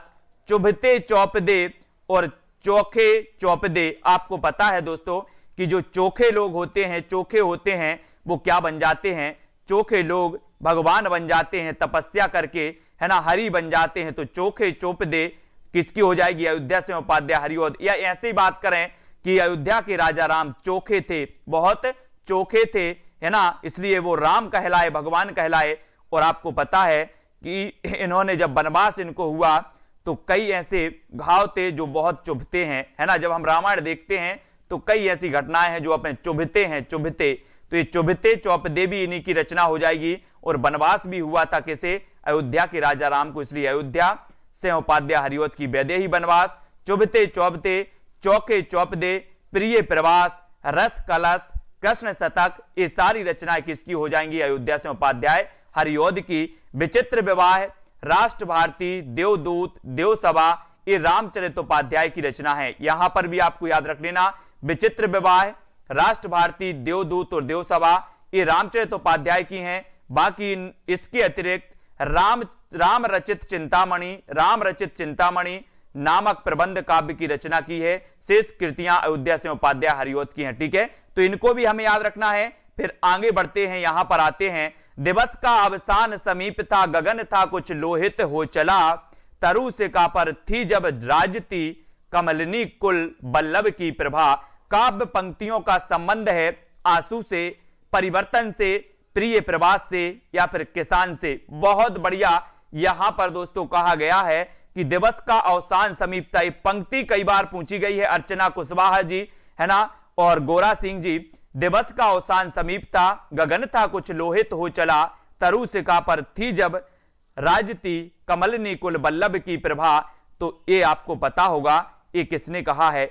चुभते चौपदे और चोखे चौपदे, आपको पता है दोस्तों कि जो चोखे लोग होते हैं, चोखे होते हैं, वो क्या बन जाते हैं, चोखे लोग भगवान बन जाते हैं तपस्या करके, है ना, हरि बन जाते हैं। तो चोखे चौपदे किसकी हो जाएगी, अयोध्या से उपाध्याय हरिऔध। या ऐसे ही बात करें कि अयोध्या के राजा राम चोखे थे, बहुत चोखे थे, है ना, इसलिए वो राम कहलाए, भगवान कहलाए। और आपको पता है कि इन्होंने जब वनवास इनको हुआ तो कई ऐसे घाव थे जो बहुत चुभते हैं, है ना। जब हम रामायण देखते हैं तो कई ऐसी घटनाएं हैं जो अपने चुभते हैं, चुभते। तो ये चुभते चौपदे भी इन्हीं की रचना हो जाएगी। और वनवास भी हुआ था किसे, अयोध्या के राजा राम को, इसलिए अयोध्या से उपाध्याय हरिऔध की वैदेही वनवास, चुभते चौपदे, चौके चौपदे, प्रिय प्रवास, रस कलश, कृष्ण शतक, ये सारी रचनाएं किसकी हो जाएंगी, अयोध्या से उपाध्याय हरिऔध की। विचित्र विवाह, राष्ट्र भारती, देवदूत, देवसभा, ये रामचरितोपाध्याय की रचना है। यहां पर भी आपको याद रख लेना, विचित्र विवाह, राष्ट्र भारती, देवदूत और देवसभा ये रामचरितोपाध्याय की हैं। बाकी इसके अतिरिक्त राम रचित चिंतामणि नामक प्रबंध काव्य की रचना की है। शेष कृतियां अयोध्या से उपाध्याय हरिऔध की हैं। ठीक है, तो इनको भी हमें याद रखना है। फिर आगे बढ़ते हैं, यहां पर आते हैं, दिवस का अवसान समीप था, गगन था कुछ लोहित हो चला, तरु से कापर थी जब राजती, कमलनी कुल बल्लभ की प्रभा। काव्य पंक्तियों का संबंध है आंसू से, परिवर्तन से, प्रिय प्रवास से या फिर किसान से। बहुत बढ़िया यहां पर दोस्तों कहा गया है कि दिवस का अवसान समीप था। ये पंक्ति कई बार पूछी गई है, अर्चना कुशवाहा जी, है ना, और गोरा सिंह जी। दिवस का अवसान समीप था, गगन था कुछ लोहित हो चला, तरु सिका पर थी जब राजती, कमलनी कुल बल्लभ की प्रभा। तो ये आपको पता होगा ये किसने कहा है,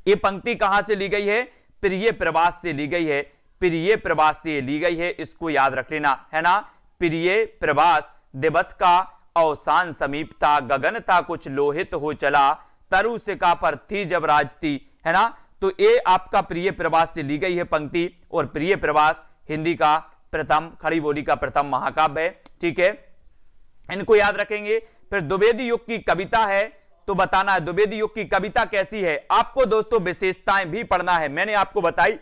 ये पंक्ति कहां से ली गई है, प्रिय प्रवास से ली गई है, प्रिय प्रवास से ली गई है, इसको याद रख लेना, है ना। प्रिय प्रवास, दिवस का अवसान समीप था, गगन था कुछ लोहित हो चला, तरु सिका पर थी जब राजती, है ना। तो ये आपका प्रिय प्रवास से ली गई है पंक्ति। और प्रिय प्रवास हिंदी का प्रथम, खड़ी बोली का प्रथम महाकाव्य है। ठीक है, इनको याद रखेंगे। फिर द्विवेदी युग की कविता है, तो बताना है द्विवेदी युग की कविता कैसी है। आपको दोस्तों विशेषताएं भी पढ़ना है। मैंने आपको बताई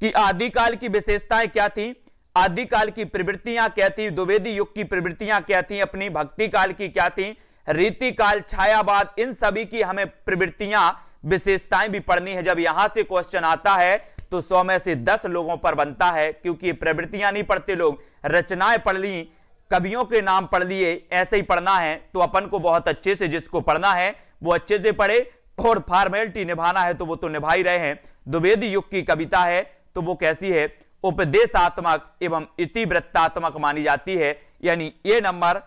कि आदिकाल की विशेषताएं क्या थी, आदिकाल की प्रवृत्तियां क्या थी, द्विवेदी युग की प्रवृत्तियां क्या थी, अपनी भक्ति काल की क्या थी, रीति काल, छायावाद, इन सभी की हमें प्रवृत्तियां, विशेषताएं भी पढ़नी है। जब यहां से क्वेश्चन आता है तो 100 में से 10 लोगों पर बनता है, क्योंकि प्रवृत्तियां नहीं पढ़ते लोग, रचनाएं पढ़ ली, कवियों के नाम पढ़ लिए, ऐसे ही पढ़ना है। तो अपन को बहुत अच्छे से, जिसको पढ़ना है वो अच्छे से पढ़े, और फॉर्मेलिटी निभाना है तो वो तो निभा ही रहे हैं। द्विवेदी युग की कविता है तो वो कैसी है, उपदेशात्मक एवं इतिवृत्तात्मक मानी जाती है। यानी ये नंबर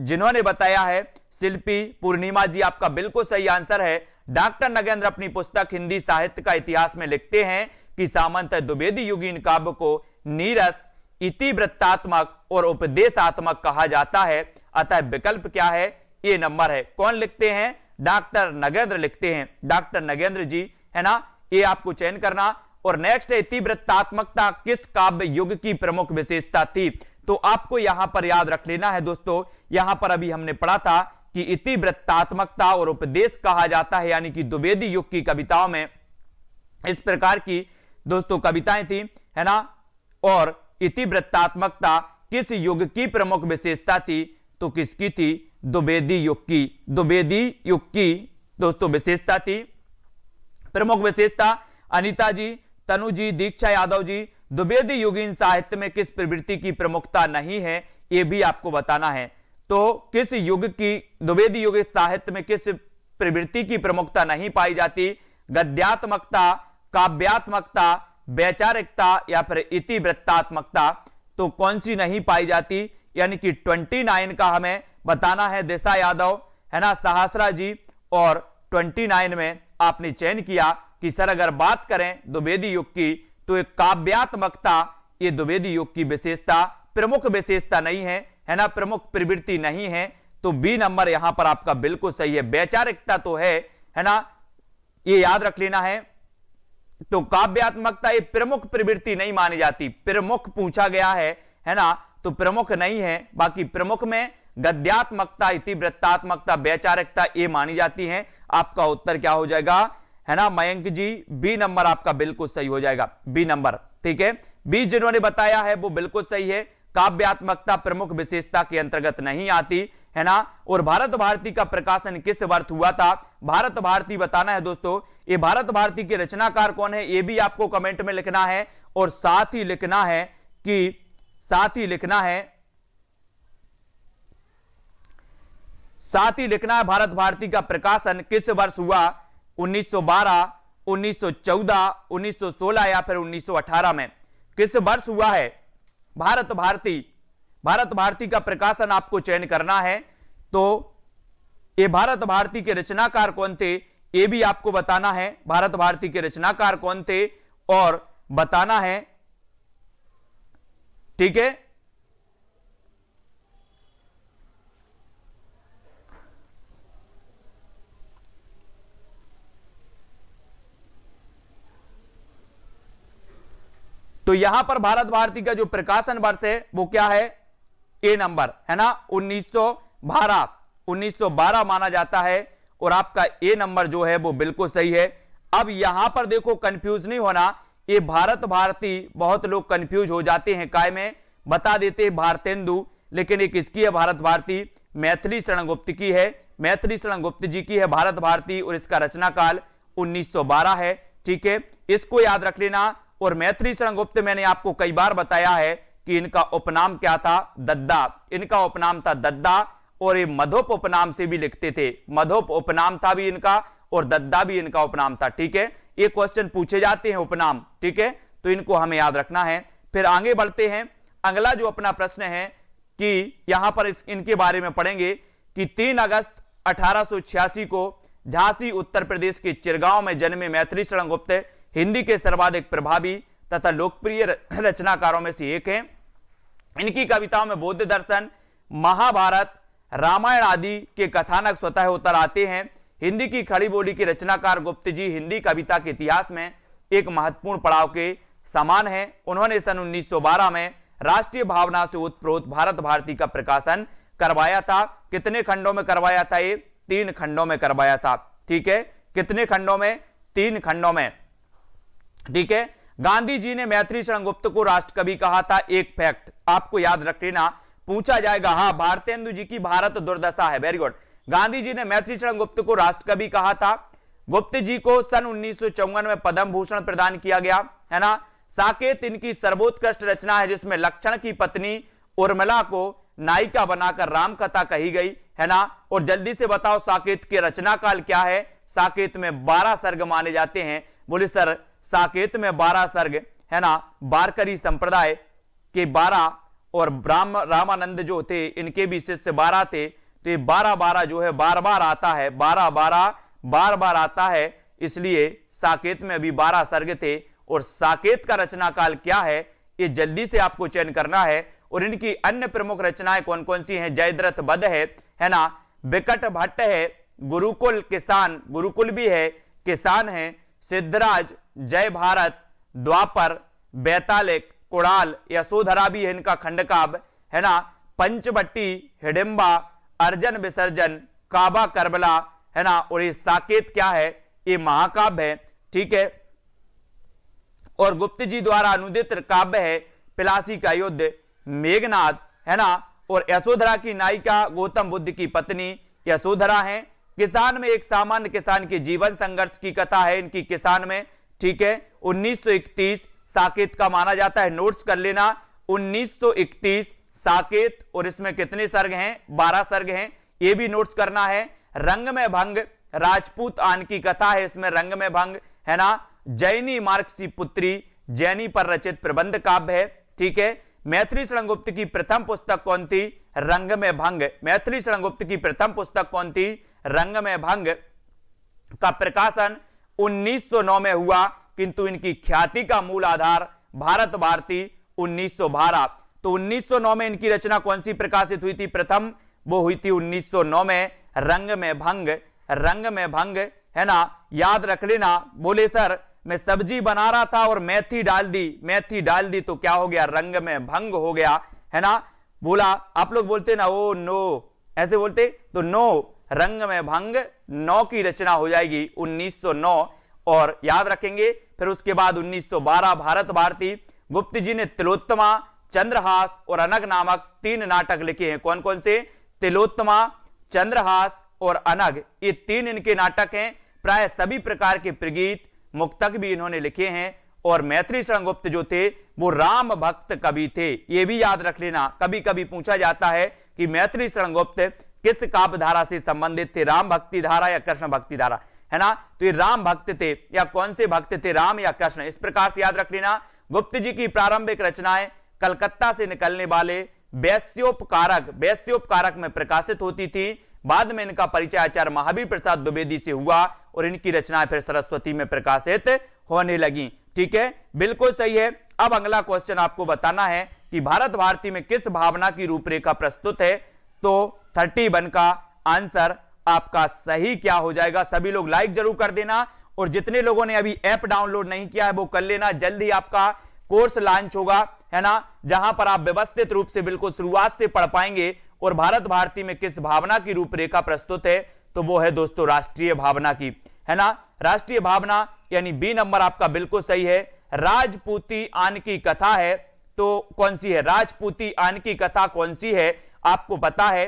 जिन्होंने बताया है शिल्पी पूर्णिमा जी, आपका बिल्कुल सही आंसर है। डॉक्टर नगेंद्र अपनी पुस्तक हिंदी साहित्य का इतिहास में लिखते हैं कि सामंत द्विवेदी युगीन काव्य को नीरस, इतिवृत्तात्मक और उपदेशात्मक कहा जाता है। अतः विकल्प क्या है? ए नंबर है। कौन लिखते हैं? डॉक्टर नगेंद्र लिखते हैं, डॉक्टर नगेंद्र जी, है ना। ये आपको चयन करना। और नेक्स्ट है इतिवृत्तात्मकता किस काव्य युग की प्रमुख विशेषता थी? तो आपको यहां पर याद रख लेना है दोस्तों, यहां पर अभी हमने पढ़ा था कि इतिवृत्तात्मकता और उपदेश कहा जाता है, यानी कि द्विवेदी युग की कविताओं में इस प्रकार की दोस्तों कविताएं थी, है ना। और इतिवृत्तात्मकता किस युग की प्रमुख विशेषता थी? तो किसकी थी? द्विवेदी युग की, द्विवेदी युग की दोस्तों विशेषता थी। प्रमुख विशेषता अनीता जी, तनु जी, दीक्षा यादव जी, द्विवेदी युगीन साहित्य में किस प्रवृत्ति की प्रमुखता नहीं है? यह भी आपको बताना है। तो किस युग की द्विवेदी युग साहित्य में किस प्रवृत्ति की प्रमुखता नहीं पाई जाती? गद्यात्मकता, काव्यात्मकता, वैचारिकता या फिर इतिवृत्तात्मकता। तो कौन सी नहीं पाई जाती? यानी कि 29 का हमें बताना है। दिशा यादव, है ना, सहस्रा जी, और 29 में आपने चयन किया कि सर अगर बात करें द्विवेदी युग की तो एक काव्यात्मकता ये द्विवेदी युग की विशेषता, प्रमुख विशेषता नहीं है ना, प्रमुख प्रवृत्ति नहीं है। तो बी नंबर यहां पर आपका बिल्कुल सही है। वैचारिकता तो है ना, ये याद रख लेना है। तो काव्यात्मकता ये प्रमुख प्रवृत्ति नहीं मानी जाती, प्रमुख पूछा गया है ना, तो प्रमुख नहीं है। बाकी प्रमुख में गद्यात्मकता, इतिवृत्तात्मकता, वैचारिकता ये मानी जाती हैं। आपका उत्तर क्या हो जाएगा, है ना मयंक जी? बी नंबर आपका बिल्कुल सही हो जाएगा, बी नंबर, ठीक है। बी जिन्होंने बताया है वो बिल्कुल सही है। काव्यात्मकता प्रमुख विशेषता के अंतर्गत नहीं आती, है ना। और भारत भारती का प्रकाशन किस वर्ष हुआ था? भारत भारती बताना है दोस्तों। ये भारत भारती के रचनाकार कौन है ये भी आपको कमेंट में लिखना है। और साथ ही लिखना है कि भारत भारती का प्रकाशन किस वर्ष हुआ? 1912, 1914, 1916 या फिर 1918 में किस वर्ष हुआ है भारत भारती का प्रकाशन? आपको चयन करना है। तो ये भारत भारती के रचनाकार कौन थे ये भी आपको बताना है। भारत भारती के रचनाकार कौन थे और बताना है, ठीक है। तो यहां पर भारत भारती का जो प्रकाशन वर्ष है वो क्या है? ए नंबर, है ना, 1912 माना जाता है। और आपका ए नंबर जो है वो बिल्कुल सही है। अब यहां पर देखो कंफ्यूज नहीं होना, ये भारत भारती बहुत लोग कंफ्यूज हो जाते हैं, काय में बता देते हैं भारतेंदु, लेकिन ये किसकी है भारत भारती? मैथिली शरण गुप्त की है, मैथिली शरण गुप्त जी की है भारत भारती। और इसका रचना काल 1912 है, ठीक है, इसको याद रख लेना। और मैथिली शरण गुप्त मैंने आपको कई बार बताया है कि इनका उपनाम क्या था? दद्दा, इनका उपनाम था दद्दा। और ये मधुप उपनाम से भी लिखते थे, मधुप उपनाम था भी इनका और दद्दा भी इनका उपनाम था, ठीक है। ये क्वेश्चन पूछे जाते हैं उपनाम, ठीक है, तो इनको हमें याद रखना है। फिर आगे बढ़ते हैं। अगला जो अपना प्रश्न है कि यहां पर इनके बारे में पढ़ेंगे कि 3 अगस्त 1886 को झांसी उत्तर प्रदेश के चिरगांव में जन्मे मैथिली शरण गुप्त हिंदी के सर्वाधिक प्रभावी तथा लोकप्रिय रचनाकारों में से एक हैं। इनकी कविताओं में बौद्ध दर्शन, महाभारत, रामायण आदि के कथानक स्वतः उतर आते हैं। हिंदी की खड़ी बोली के रचनाकार गुप्त जी हिंदी कविता के इतिहास में एक महत्वपूर्ण पड़ाव के समान है। उन्होंने सन 1912 में राष्ट्रीय भावना से उत्प्रोत भारत भारती का प्रकाशन करवाया था। कितने खंडों में करवाया था? ये 3 खंडों में करवाया था, ठीक है। कितने खंडों में? 3 खंडों में, ठीक है। गांधी जी ने मैथिली शरण गुप्त को राष्ट्रकवि कहा था। एक फैक्ट आपको याद रख लेना, पूछा जाएगा। हाँ, भारतेंदु जी की भारत दुर्दशा है, वेरी गुड। गांधी जी ने मैथिली शरण गुप्त को राष्ट्रकवि कहा था। गुप्त जी को सन 1954 में पद्म भूषण प्रदान किया गया, है ना। साकेत इनकी सर्वोत्कृष्ट रचना है जिसमें लक्षण की पत्नी उर्मिला को नायिका बनाकर राम कथा कही गई, है ना। और जल्दी से बताओ साकेत के रचना काल क्या है? साकेत में 12 सर्ग माने जाते हैं। बोले सर साकेत में 12 सर्ग, है ना, वारकरी संप्रदाय के 12 और रामानंद जो थे इनके भी शिष्य 12 थे। तो ये 12-12 जो है बार बार आता है, 12-12 बार बार आता है, इसलिए साकेत में अभी 12 सर्ग थे। और साकेत का रचना काल क्या है ये जल्दी से आपको चयन करना है। और इनकी अन्य प्रमुख रचनाएं कौन कौन सी हैं? जयद्रथ वध है ना, विकट भट्ट है, गुरुकुल किसान, गुरुकुल भी है, किसान है, सिद्धराज, जय भारत, द्वापर, बैतालिक, कुणाल, यशोधरा भी है इनका खंड काव्य है ना, पंचवटी, हिडिंबा, अर्जन विसर्जन, काबा करबला है ना। और ये साकेत क्या है? ये महाकाव्य है, ठीक है। और गुप्त जी द्वारा अनुदित काव्य है पिलासी का युद्ध, मेघनाद है ना। और यशोधरा की नायिका गौतम बुद्ध की पत्नी यशोधरा है। किसान में एक सामान्य किसान के जीवन संघर्ष की कथा है इनकी किसान में, ठीक है। 1931 साकेत का माना जाता है, नोट्स कर लेना 1931 साकेत। और इसमें कितने सर्ग हैं? 12 सर्ग हैं, ये भी नोट्स करना है। रंग में भंग राजपूत आन की कथा है इसमें, रंग में भंग है ना। जैनी मार्क्सी पुत्री, जैनी पर रचित प्रबंध काव्य है, ठीक है। मैथिली शरणगुप्त की प्रथम पुस्तक कौन थी? रंग में भंग। मैथिली शरणगुप्त की प्रथम पुस्तक कौन थी? रंग में भंग का प्रकाशन 1909 में हुआ, किंतु इनकी ख्याति का मूल आधार भारत भारती 1912। तो 1909 में इनकी रचना कौन सी प्रकाशित हुई थी? प्रथम वो हुई थी 1909 में, रंग में भंग। रंग में भंग है ना, याद रख लेना। बोले सर मैं सब्जी बना रहा था और मेथी डाल दी, मेथी डाल दी तो क्या हो गया? रंग में भंग हो गया है ना। बोला आप लोग बोलते ना ओ नो, ऐसे बोलते तो नो, रंग में भंग 9 की रचना हो जाएगी 1909। और याद रखेंगे फिर उसके बाद 1912 भारत भारती। गुप्त जी ने तिलोत्तमा, चंद्रहास और अनग नामक 3 नाटक लिखे हैं। कौन कौन से? तिलोत्तमा, चंद्रहास और अनग, ये 3 इनके नाटक हैं। प्राय सभी प्रकार के प्रगीत, मुक्तक भी इन्होंने लिखे हैं। और मैथिली शरणगुप्त जो थे वो राम भक्त कवि थे, ये भी याद रख लेना। कभी कभी पूछा जाता है कि मैथिली शरणगुप्त किस काव्य धारा से संबंधित थे, राम भक्ति धारा या कृष्ण भक्ति धारा, है ना। तो ये राम भक्त थे या कौन से भक्त थे, राम या कृष्ण, इस प्रकार से याद रख लेना। गुप्त जी की प्रारंभिक रचनाएं कलकत्ता से निकलने वाले वैश्योपकारक में प्रकाशित होती थी। बाद में इनका परिचय आचार्य महावीर प्रसाद द्विवेदी से हुआ और इनकी रचनाएं फिर सरस्वती में प्रकाशित होने लगी, ठीक है। बिल्कुल सही है। अब अगला क्वेश्चन आपको बताना है कि भारत भारती में किस भावना की रूपरेखा प्रस्तुत है। तो 31 का आंसर आपका सही क्या हो जाएगा? सभी लोग लाइक जरूर कर देना और जितने लोगों ने अभी ऐप डाउनलोड नहीं किया है वो कर लेना। जल्दी आपका कोर्स लॉन्च होगा, है ना, जहां पर आप व्यवस्थित रूप से बिल्कुल शुरुआत से पढ़ पाएंगे। और भारत भारती में किस भावना की रूपरेखा प्रस्तुत है? तो वो है दोस्तों राष्ट्रीय भावना की, है ना। राष्ट्रीय भावना यानी बी नंबर आपका बिल्कुल सही है। राजपूती आन की कथा है, तो कौन सी है? राजपूती आन की कथा कौन सी है? आपको पता है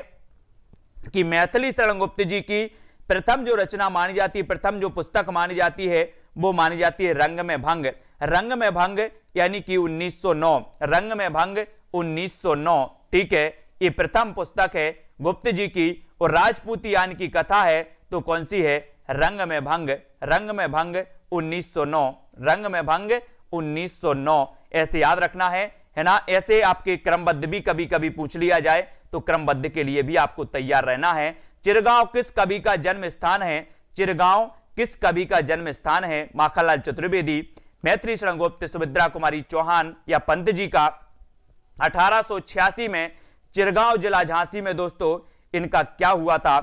कि मैथिली शरणगुप्त जी की प्रथम जो रचना मानी जाती है, प्रथम जो पुस्तक मानी जाती है वो मानी जाती है रंग में भंग। रंग में भंग यानी कि 1909, रंग में भंग 1909, ठीक है। ये प्रथम पुस्तक है गुप्त जी की। और राजपूती आन की कथा है तो कौन सी है? रंग में भंग। रंग में भंग 1909, रंग में भंग 1909, ऐसे याद रखना है ना। ऐसे आपके क्रमबद्ध भी कभी कभी पूछ लिया जाए तो क्रमबद्ध के लिए भी आपको तैयार रहना है। चिरगांव किस कवि का जन्म स्थान है? चिरगांव किस कवि का जन्म स्थान है? माखनलाल चतुर्वेदी, मैथिली शरणगुप्त, सुभद्रा कुमारी चौहान या पंत जी का? 1886 में चिरगांव जिला झांसी में दोस्तों इनका क्या हुआ था?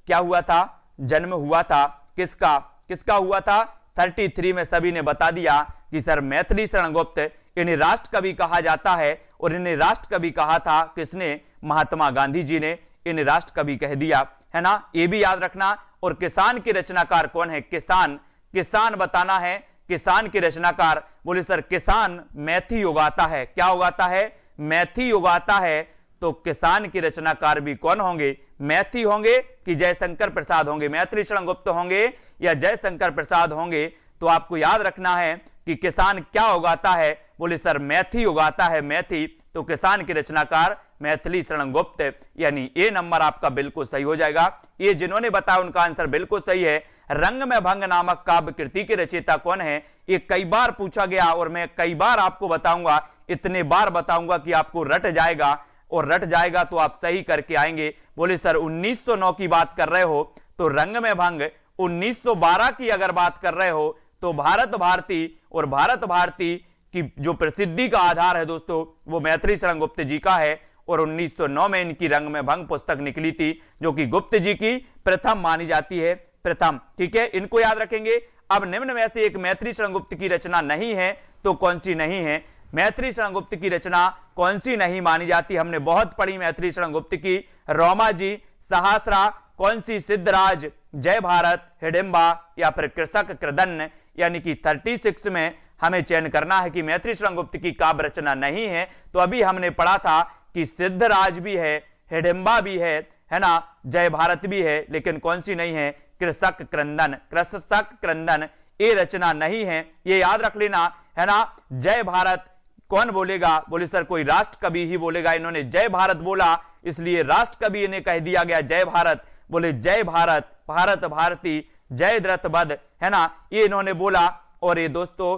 क्या हुआ था? जन्म हुआ था। किसका? किसका हुआ था? 33 में सभी ने बता दिया कि सर मैथिली शरणगुप्त, इन्हें राष्ट्र कवि कहा जाता है। और इन्हें राष्ट्र कवि कहा था किसने? महात्मा गांधी जी ने इन्हें राष्ट्र कवि कह दिया, है ना, ये भी याद रखना। और किसान के रचनाकार कौन है? किसान, किसान बताना है। किसान के रचनाकार, बोले सर किसान मेथी उगाता है। क्या उगाता है? मेथी उगाता है। तो किसान के रचनाकार भी कौन होंगे? मेथी होंगे कि जयशंकर प्रसाद होंगे? मैथिली शरणगुप्त होंगे या जयशंकर प्रसाद होंगे? तो आपको याद रखना है कि किसान क्या उगाता है? बोले सर मेथी उगाता है, मेथी। तो किसान के रचनाकार मैथिली शरणगुप्त, यानी ए नंबर आपका बिल्कुल सही हो जाएगा। ये जिन्होंने बताया उनका आंसर बिल्कुल सही है। रंग में भंग नामक काव्य कृति के रचयिता कौन है? ये कई बार पूछा गया और मैं कई बार आपको बताऊंगा। इतने बार बताऊंगा कि आपको रट जाएगा, और रट जाएगा तो आप सही करके आएंगे। बोले सर 1909 की बात कर रहे हो तो रंग में भंग, 1912 की अगर बात कर रहे हो तो भारत भारती, और भारत भारती की जो प्रसिद्धि का आधार है दोस्तों वो मैथिली शरण गुप्त जी का है, और 1909 में इनकी रंग में भंग पुस्तक निकली थी जो कि गुप्त जी की प्रथम मानी जाती है, प्रथम। ठीक है, इनको याद रखेंगे। अब निम्न में से एक मैथिली शरण गुप्त की रचना नहीं है तो कौन सी नहीं है? मैथिली शरण गुप्त की रचना कौन सी नहीं मानी जाती? हमने बहुत पढ़ी मैथिली शरण गुप्त की। रोमा जी, सहस्रा, कौन सी सिद्धराज, जय भारत, हिडिंबा या फिर कृषक कृदन्न, यानी कि 36 में हमें चयन करना है कि मैथिली शरण गुप्त की काव्य रचना नहीं है। तो अभी हमने पढ़ा था कि सिद्धराज भी है, हिडिंबा भी है ना, जय भारत भी है, लेकिन कौन सी नहीं है? कृषक क्रंदन, कृषक क्रंदन ये रचना नहीं है, ये याद रख लेना, है ना। जय भारत कौन बोलेगा? बोले सर कोई राष्ट्र कवि ही बोलेगा। इन्होंने जय भारत बोला इसलिए राष्ट्र कवि इन्हें कह दिया गया जय भारत। बोले जय भारत, भारत भारती, जय द्रथ बध, है ना, ये इन्होंने बोला। और ये दोस्तों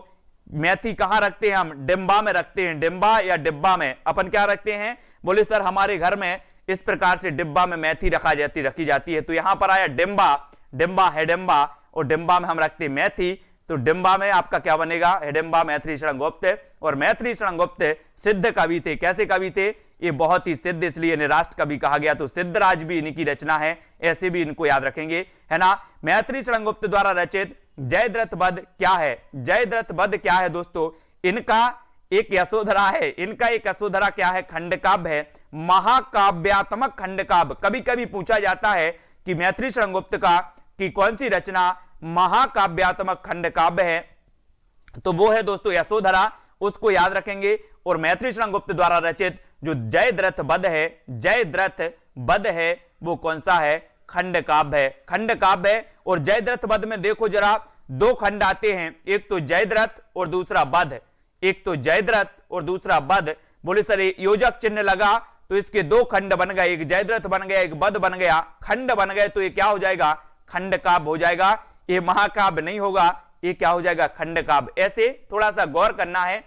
मैथी कहां रखते हैं हम? डिब्बा में रखते हैं। डिब्बा या डिब्बा में अपन क्या रखते हैं? बोले सर हमारे घर में इस प्रकार से डिब्बा में मैथी रखी जाती है। तो यहां पर आया डिब्बा, डिब्बा है डिब्बा, और डिब्बा में हम रखते हैं मैथी। तो डिब्बा में आपका क्या बनेगा? हिडिंबा मैथिली शरण गुप्त। और मैथिली शरण गुप्त सिद्ध कवि थे। कैसे कवि थे? ये बहुत ही सिद्ध, इसलिए इन्हें राष्ट्र कवि कहा गया। तो सिद्धराज भी इन्हीं की रचना है, ऐसे भी इनको याद रखेंगे, है ना। मैथिली शरण गुप्त द्वारा रचित जयद्रथ बध क्या है? जयद्रथ बध क्या है दोस्तों? इनका एक यशोधरा है। इनका एक यशोधरा क्या है? खंड काव्य है, महाकाव्यात्मक खंड काव्य। कभी कभी पूछा जाता है कि मैथिली शरण गुप्त का कि कौन सी रचना महाकाव्यात्मक खंड काव्य है, तो वो है दोस्तों यशोधरा, उसको याद रखेंगे। और मैथिली शरण गुप्त द्वारा रचित जो जयद्रथ बध है, जयद्रथ बध है, वो कौन सा है? खंड काव्य है, खंड काव्य है। और जयद्रथ बध में देखो जरा, दो खंड आते हैं, एक तो जयद्रथ और दूसरा बध, एक तो जयद्रथ और दूसरा बध। बोले सर योजक चिन्ह लगा तो इसके दो खंड बन गए, एक जयद्रथ बन गया, एक बध बन गया, खंड बन गए, तो ये क्या हो जाएगा? खंड काव्य हो जाएगा। ये महाकाव्य नहीं होगा, ये क्या हो जाएगा? खंड काव्य। ऐसे थोड़ा सा गौर करना है,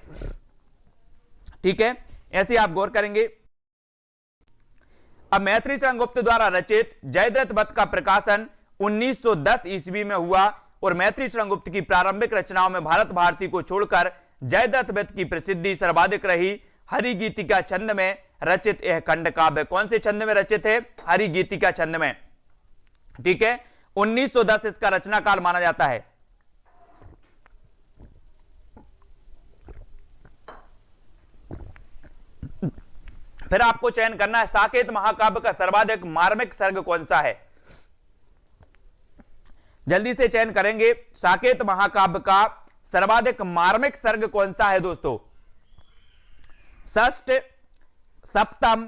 ठीक है, ऐसे आप गौर करेंगे। अब मैथिली शरण गुप्त द्वारा रचित जयद्रथ बध का प्रकाशन 1910 ईस्वी में हुआ, और मैथिली शरण गुप्त की प्रारंभिक रचनाओं में भारत भारती को छोड़कर जयद्रथ बध की प्रसिद्धि सर्वाधिक रही। हरिगीतिका छंद में रचित यह खंड काव्य कौन से छंद में रचित है? हरिगीतिका छंद में, ठीक है। 1910 इसका रचना काल माना जाता है। फिर आपको चयन करना है साकेत महाकाव्य का सर्वाधिक मार्मिक सर्ग कौन सा है? जल्दी से चयन करेंगे। साकेत महाकाव्य का सर्वाधिक मार्मिक सर्ग कौन सा है दोस्तों? षष्ठ, सप्तम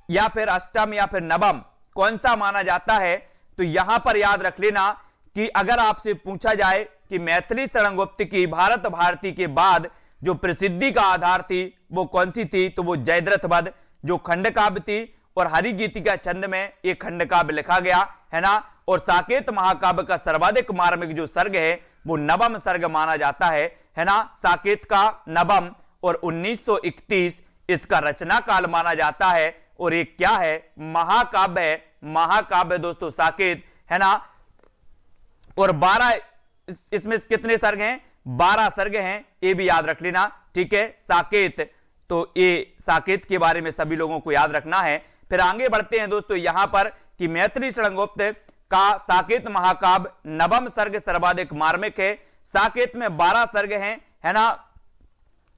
या फिर अष्टम या फिर नवम, कौन सा माना जाता है? तो यहां पर याद रख लेना कि अगर आपसे पूछा जाए कि मैथिली शरण गुप्त की भारत भारती के बाद जो प्रसिद्धि का आधार थी वो कौन सी थी, तो वो जयद्रथ बध जो खंड काव्य थी, और हरिगीतिका छंद में एक खंड काव्य लिखा गया, है ना। और साकेत महाकाव्य का सर्वाधिक मार्मिक जो सर्ग है वो नवम सर्ग माना जाता है ना। साकेत का नवम, और 1931 इसका रचना काल माना जाता है, और ये क्या है? महाकाव्य है, महाकाव्य दोस्तों साकेत, है ना। और 12 इसमें कितने सर्ग हैं? 12 सर्ग हैं, ये भी याद रख लेना, ठीक है। साकेत, तो ये साकेत के बारे में सभी लोगों को याद रखना है। फिर आगे बढ़ते हैं दोस्तों यहां पर कि मैथिली शरण गुप्त का साकेत महाकाव्य नवम सर्ग सर्वाधिक मार्मिक है। साकेत में 12 सर्ग हैं, है ना,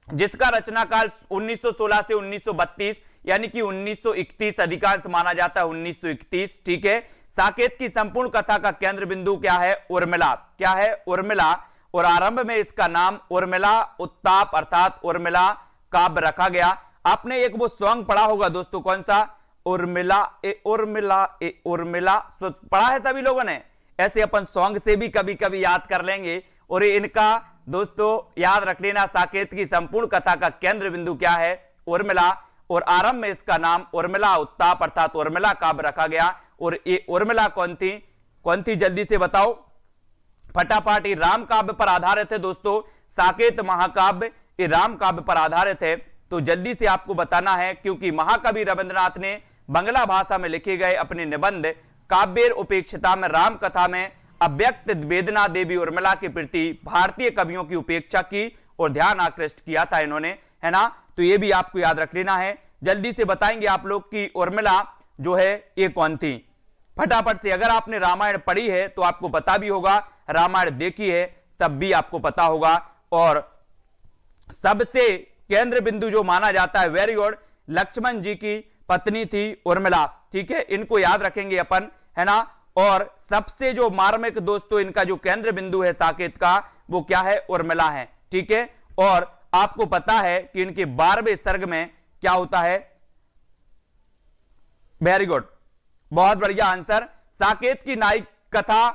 जिसका रचना काल 1916 से 1932 यानी कि 1931 अधिकांश माना जाता है, 1931, ठीक है। साकेत की संपूर्ण कथा का केंद्र बिंदु क्या है? उर्मिला। क्या है? उर्मिला। और आरंभ में इसका नाम उर्मिला उत्ताप अर्थात उर्मिला काव्य रखा गया। आपने एक वो सॉन्ग पढ़ा होगा दोस्तों, कौन सा? उर्मिला ए उर्मिला ए उर्मिला, पढ़ा है सभी लोगों ने? ऐसे अपन सॉन्ग से भी कभी कभी याद कर लेंगे। और इनका दोस्तों याद रख लेना, साकेत की संपूर्ण कथा का केंद्र बिंदु क्या है? उर्मिला। और आरंभ में इसका नाम उर्मिला उत्ताप अर्थात उर्मिला काव्य रखा गया। और ये उर्मिला कौन थी? कौन थी जल्दी से बताओ फटाफट। राम काव्य पर आधारित है दोस्तों। साकेत महाकाव्य ये राम काव्य पर आधारित है। तो जल्दी से आपको बताना है, क्योंकि महाकवि रविंद्रनाथ ने बंगला भाषा में लिखे गए अपने निबंध काव्येर उपेक्षिता में राम कथा में अव्यक्त वेदना देवी उर्मिला के प्रति भारतीय कवियों की उपेक्षा की और ध्यान आकृष्ट किया था इन्होंने, है ना। तो ये भी आपको याद रख लेना है। जल्दी से बताएंगे आप लोग की उर्मिला जो है ये कौन थी, फटाफट से। अगर आपने रामायण पढ़ी है तो आपको पता भी होगा, रामायण देखी है तब भी आपको पता होगा। और सबसे केंद्र बिंदु जो माना जाता है, वेरी गुड, लक्ष्मण जी की पत्नी थी उर्मिला, ठीक है, इनको याद रखेंगे अपन, है ना। और सबसे जो मार्मिक दोस्तों इनका जो केंद्र बिंदु है साकेत का, वो क्या है, उर्मिला है, ठीक है। और आपको पता है कि इनके 12वें सर्ग में क्या होता है, वेरी गुड, बहुत बढ़िया आंसर। साकेत की नायक कथा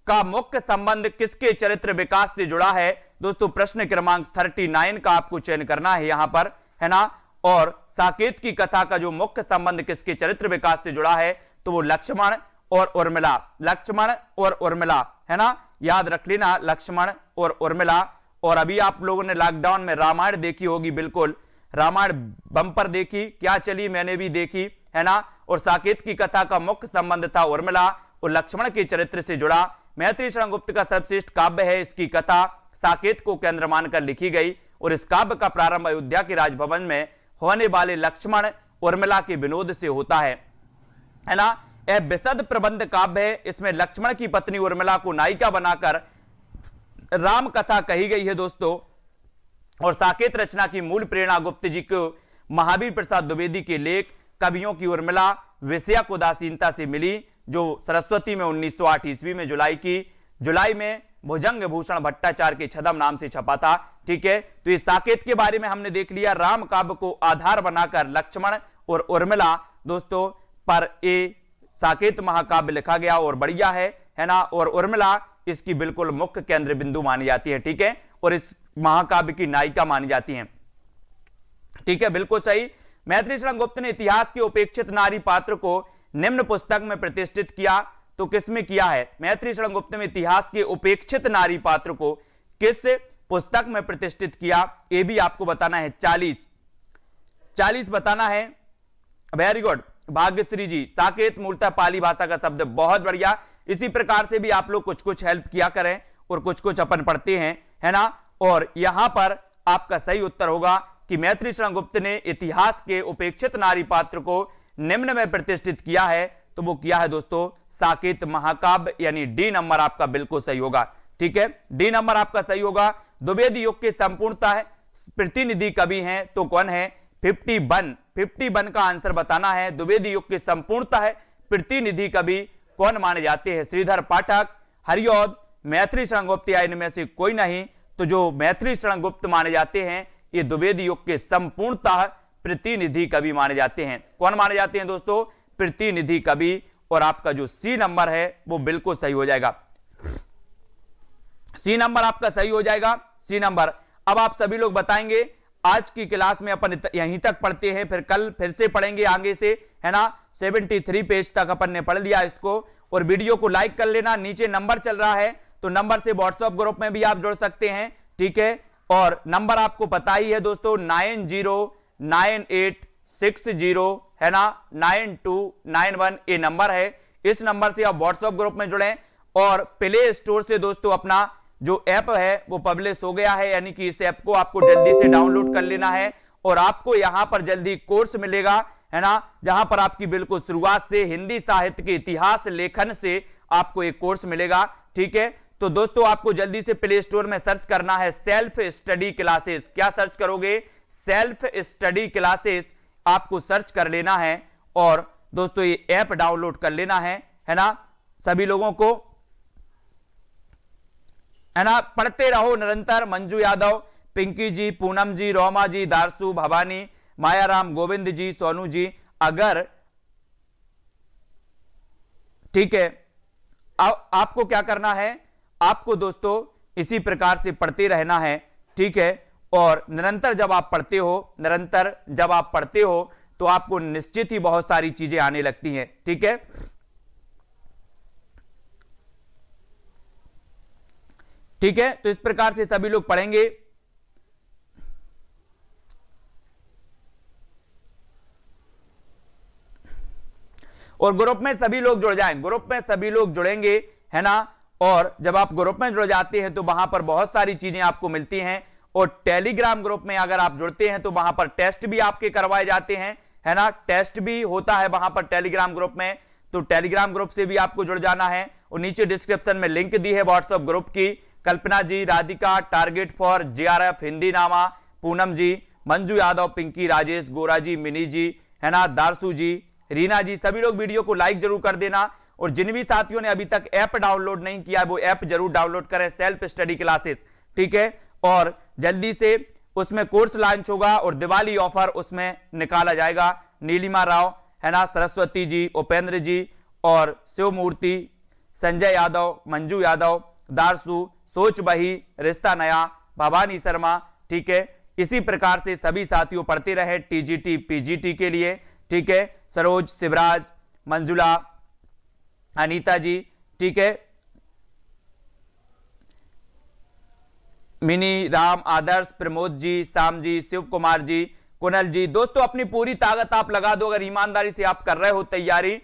का मुख्य संबंध किसके चरित्र विकास से जुड़ा है, दोस्तों प्रश्न क्रमांक 39 का आपको चयन करना है यहां पर, है ना। और साकेत की कथा का जो मुख्य संबंध किसके चरित्र विकास से जुड़ा है, तो वो लक्ष्मण और उर्मिला, लक्ष्मण और उर्मिला, है ना, याद रख लेना, लक्ष्मण और उर्मिला। और अभी आप लोगों ने लॉकडाउन में रामायण देखी होगी, बिल्कुल रामायण बम्पर देखी, क्या चली, मैंने भी देखी, है ना। और साकेत की कथा का मुख्य संबंध था उर्मिला और लक्ष्मण के चरित्र से जुड़ा। मैथिली शरण गुप्त का सर्वश्रेष्ठ काव्य है, इसकी कथा साकेत को केंद्र मानकर लिखी गई और इस काव्य का प्रारंभ अयोध्या के राजभवन में होने वाले लक्ष्मण उर्मिला के विनोद से होता है ना। यह विशद प्रबंध काव्य है, इसमें लक्ष्मण की पत्नी उर्मिला को नायिका बनाकर राम कथा कही गई है दोस्तों। और साकेत रचना की मूल प्रेरणा गुप्त जी को महावीर प्रसाद द्विवेदी के लेख कवियों की उर्मिला विषयक उदासीनता से मिली, जो सरस्वती में 1908 ईस्वी में जुलाई में भुजंग भूषण भट्टाचार्य के छदम नाम से छपा था, ठीक है। तो इस साकेत के बारे में हमने देख लिया। राम काव्य को आधार बनाकर लक्ष्मण और उर्मिला दोस्तों पर ये साकेत महाकाव्य लिखा गया और बढ़िया है ना। और उर्मिला इसकी बिल्कुल मुख्य केंद्र बिंदु मानी जाती है, ठीक है, और इस महाकाव्य की नायिका मानी जाती है, ठीक है, बिल्कुल सही। मैथिली शरण गुप्त ने इतिहास के उपेक्षित नारी पात्र को निम्न पुस्तक में प्रतिष्ठित किया, तो किसमें किया है, मैथिली शरण गुप्त ने इतिहास के उपेक्षित नारी पात्र को किस पुस्तक में प्रतिष्ठित किया, ये भी आपको बताना है। 40 बताना है, वेरी गुड, भाग्यश्री जी। साकेत मूलतः पाली भाषा का शब्द, बहुत बढ़िया। इसी प्रकार से भी आप लोग कुछ कुछ हेल्प किया करें और कुछ कुछ अपन पढ़ते हैं, है ना। और यहां पर आपका सही उत्तर होगा कि मैथिली शरण गुप्त ने इतिहास के उपेक्षित नारी पात्र को निम्न में प्रतिष्ठित किया है, तो वो किया है दोस्तों साकेत महाकाव्य, यानी डी नंबर आपका बिल्कुल सही होगा, ठीक है, डी नंबर आपका सही होगा। द्विवेदी युग के संपूर्णतः प्रतिनिधि कवि हैं, तो कौन है, 51 का आंसर बताना है। द्विवेदी युग के संपूर्णतः प्रतिनिधि कवि कौन माने जाते हैं, श्रीधर पाठक, हरिऔध, मैथिली शरण गुप्त या इनमें से कोई नहीं। तो जो मैथिली शरण गुप्त माने जाते हैं ये द्विवेदी युग के संपूर्णतः प्रतिनिधि कवि माने जाते हैं। कौन माने जाते हैं दोस्तों, प्रतिनिधि कवि। और आपका जो सी नंबर है वो बिल्कुल सही हो जाएगा, सी नंबर आपका सही हो जाएगा, सी नंबर। अब आप सभी लोग बताएंगे, आज की क्लास में अपन यहीं तक पढ़ते हैं, फिर कल फिर से पढ़ेंगे आगे से, है ना। 73 पेज तक अपन ने पढ़ लिया इसको। और वीडियो को लाइक कर लेना, नीचे नंबर चल रहा है तो नंबर से व्हाट्सएप ग्रुप में भी आप जुड़ सकते हैं, ठीक है। और नंबर आपको पता ही है दोस्तों, 909860 है ना 9291 ये नंबर है। इस नंबर से आप व्हाट्सएप ग्रुप में जुड़ें। और प्ले स्टोर से दोस्तों अपना जो ऐप है वो पब्लिश हो गया है, यानी कि इस ऐप को आपको जल्दी से डाउनलोड कर लेना है। और आपको यहां पर जल्दी कोर्स मिलेगा, है ना, जहां पर आपकी बिल्कुल शुरुआत से हिंदी साहित्य के इतिहास लेखन से आपको एक कोर्स मिलेगा, ठीक है। तो दोस्तों आपको जल्दी से प्ले स्टोर में सर्च करना है सेल्फ स्टडी क्लासेस। क्या सर्च करोगे, सेल्फ स्टडी क्लासेस आपको सर्च कर लेना है। और दोस्तों ये ऐप डाउनलोड कर लेना है ना, सभी लोगों को, है ना। पढ़ते रहो निरंतर। मंजू यादव, पिंकी जी, पूनम जी, रोमा जी, दारसू, भवानी, मायाराम, गोविंद जी, सोनू जी, अगर ठीक है। अब आपको क्या करना है, आपको दोस्तों इसी प्रकार से पढ़ते रहना है, ठीक है। और निरंतर जब आप पढ़ते हो तो आपको निश्चित ही बहुत सारी चीजें आने लगती हैं, ठीक है। ठीक है, तो इस प्रकार से सभी लोग पढ़ेंगे। और ग्रुप में सभी लोग जुड़ जाएं, ग्रुप में सभी लोग जुड़ेंगे, है ना। और जब आप ग्रुप में जुड़ जाते हैं तो वहां पर बहुत सारी चीजें आपको मिलती हैं। और टेलीग्राम ग्रुप में अगर आप जुड़ते हैं तो वहां पर टेस्ट भी आपके करवाए जाते हैं, है ना, टेस्ट भी होता है वहां पर टेलीग्राम ग्रुप में। तो टेलीग्राम ग्रुप से भी आपको जुड़ जाना है। और नीचे डिस्क्रिप्शन में लिंक दी है व्हाट्सएप ग्रुप की। Kalpana ji, Radhika, target for JRF, Hindi नामा, पूनम जी, मंजू यादव, पिंकी, राजेश, गोरा जी, मिनी जी, है ना, दारसू जी, रीना जी, सभी लोग वीडियो को लाइक जरूर कर देना। और जिन भी साथियों ने अभी तक ऐप डाउनलोड नहीं किया वो ऐप जरूर डाउनलोड करें, सेल्फ स्टडी क्लासेस, ठीक है। और जल्दी से उसमें कोर्स लॉन्च होगा और दिवाली ऑफर उसमें निकाला जाएगा। नीलिमा राव, है ना, सरस्वती जी, उपेंद्र जी और शिवमूर्ति, संजय यादव, मंजू यादव, दारसू, सोच बही, रिश्ता नया, भवानी शर्मा, ठीक है। इसी प्रकार से सभी साथियों पढ़ते रहे टीजीटी पीजीटी के लिए, ठीक है। सरोज, शिवराज, मंजुला, अनीता जी, ठीक है, मिनी, राम, आदर्श, प्रमोद जी, श्याम जी, शिव कुमार जी, कुनल जी। दोस्तों अपनी पूरी ताकत आप लगा दो अगर ईमानदारी से आप कर रहे हो तैयारी।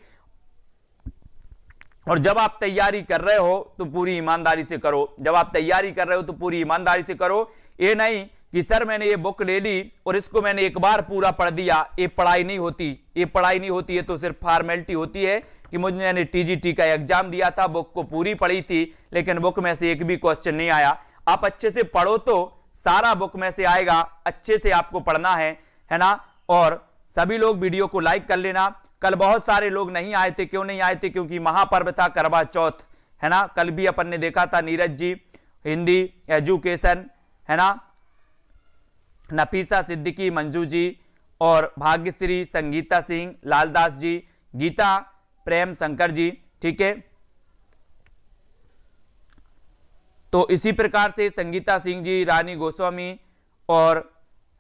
और जब आप तैयारी कर रहे हो तो पूरी ईमानदारी से करो, जब आप तैयारी कर रहे हो तो पूरी ईमानदारी से करो। ये नहीं कि सर मैंने ये बुक ले ली और इसको मैंने एक बार पूरा पढ़ दिया, ये पढ़ाई नहीं होती, ये पढ़ाई नहीं होती है। तो सिर्फ फॉर्मेलिटी होती है कि मैंने टीजीटी का एग्जाम दिया था, बुक को पूरी पढ़ी थी लेकिन बुक में से एक भी क्वेश्चन नहीं आया। आप अच्छे से पढ़ो तो सारा बुक में से आएगा, अच्छे से आपको पढ़ना है ना। और सभी लोग वीडियो को लाइक कर लेना। कल बहुत सारे लोग नहीं आए थे, क्यों नहीं आए थे? क्योंकि महापर्व था करवा चौथ, है ना। कल भी अपन ने देखा था नीरज जी हिंदी एजुकेशन, है ना, नफीसा सिद्दीकी, मंजू जी और भाग्यश्री, संगीता सिंह, लालदास जी, गीता, प्रेम शंकर जी, ठीक है। तो इसी प्रकार से संगीता सिंह जी, रानी गोस्वामी और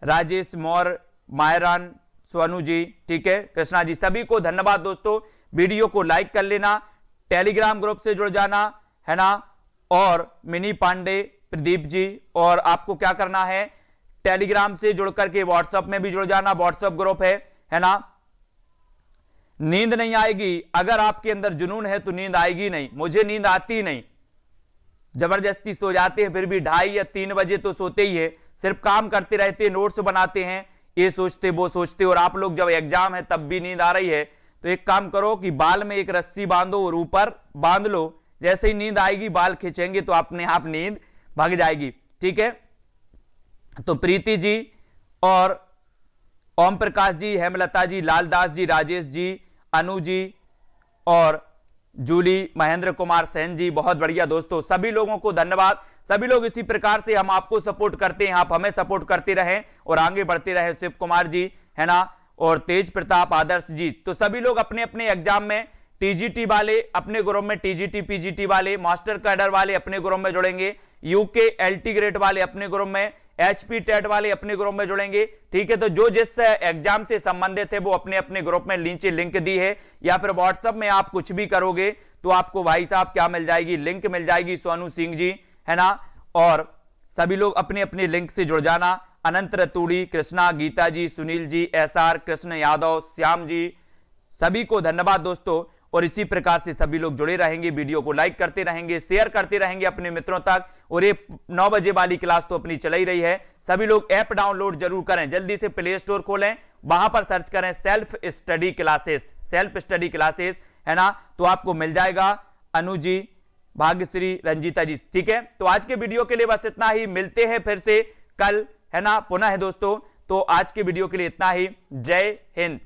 राजेश मौर्य, मायरान, सोनू जी, ठीक है, कृष्णा जी, सभी को धन्यवाद। दोस्तों वीडियो को लाइक कर लेना, टेलीग्राम ग्रुप से जुड़ जाना, है ना। और मिनी पांडे, प्रदीप जी, और आपको क्या करना है टेलीग्राम से जुड़ करके व्हाट्सएप में भी जुड़ जाना, व्हाट्सएप ग्रुप है ना। नींद नहीं आएगी, अगर आपके अंदर जुनून है तो नींद आएगी नहीं। मुझे नींद आती नहीं, जबरदस्ती सो जाते हैं, फिर भी 2:30 या 3 बजे तो सोते ही है, सिर्फ काम करते रहते हैं, नोट्स बनाते हैं, ये सोचते वो सोचते। और आप लोग जब एग्जाम है तब भी नींद आ रही है तो एक काम करो कि बाल में एक रस्सी बांधो और ऊपर बांध लो, जैसे ही नींद आएगी बाल खींचेंगे तो अपने आप नींद भाग जाएगी, ठीक है। तो प्रीति जी और ओम प्रकाश जी, हेमलता जी, लालदास जी, राजेश जी, अनु जी और जूली, महेंद्र कुमार सेन जी, बहुत बढ़िया दोस्तों, सभी लोगों को धन्यवाद। सभी लोग इसी प्रकार से हम आपको सपोर्ट करते हैं, आप हमें सपोर्ट करते रहें और आगे बढ़ते रहें। शिव कुमार जी, है ना, और तेज प्रताप, आदर्श जी। तो सभी लोग अपने अपने एग्जाम में, टीजीटी वाले अपने ग्रुप में, टीजीटी पीजीटी वाले, मास्टर कैडर वाले अपने ग्रुप में जुड़ेंगे, यूके एलटी ग्रेड वाले अपने ग्रुप में, एचपी टेट वाले अपने ग्रुप में जुड़ेंगे, ठीक है। तो जो जिस एग्जाम से संबंधित है वो अपने अपने ग्रुप में नीचे लिंक दी है, या फिर व्हाट्सएप में आप कुछ भी करोगे तो आपको भाई साहब क्या मिल जाएगी, लिंक मिल जाएगी, सोनू सिंह जी, है ना। और सभी लोग अपने अपने लिंक से जुड़ जाना। अनंत रतूड़ी, कृष्णा, गीता जी, सुनील जी, एसआर, कृष्ण यादव, श्याम जी, सभी को धन्यवाद दोस्तों। और इसी प्रकार से सभी लोग जुड़े रहेंगे, वीडियो को लाइक करते रहेंगे, शेयर करते रहेंगे अपने मित्रों तक। और ये 9 बजे वाली क्लास तो अपनी चल ही रही है। सभी लोग ऐप डाउनलोड जरूर करें, जल्दी से प्ले स्टोर खोलें, वहां पर सर्च करें self study classes, self study classes, है ना। तो आपको मिल जाएगा। अनु जी, भाग्यश्री, रंजीता जी, ठीक है। तो आज के वीडियो के लिए बस इतना ही, मिलते हैं फिर से कल, है ना, पुनः है दोस्तों। तो आज के वीडियो के लिए इतना ही, जय हिंद।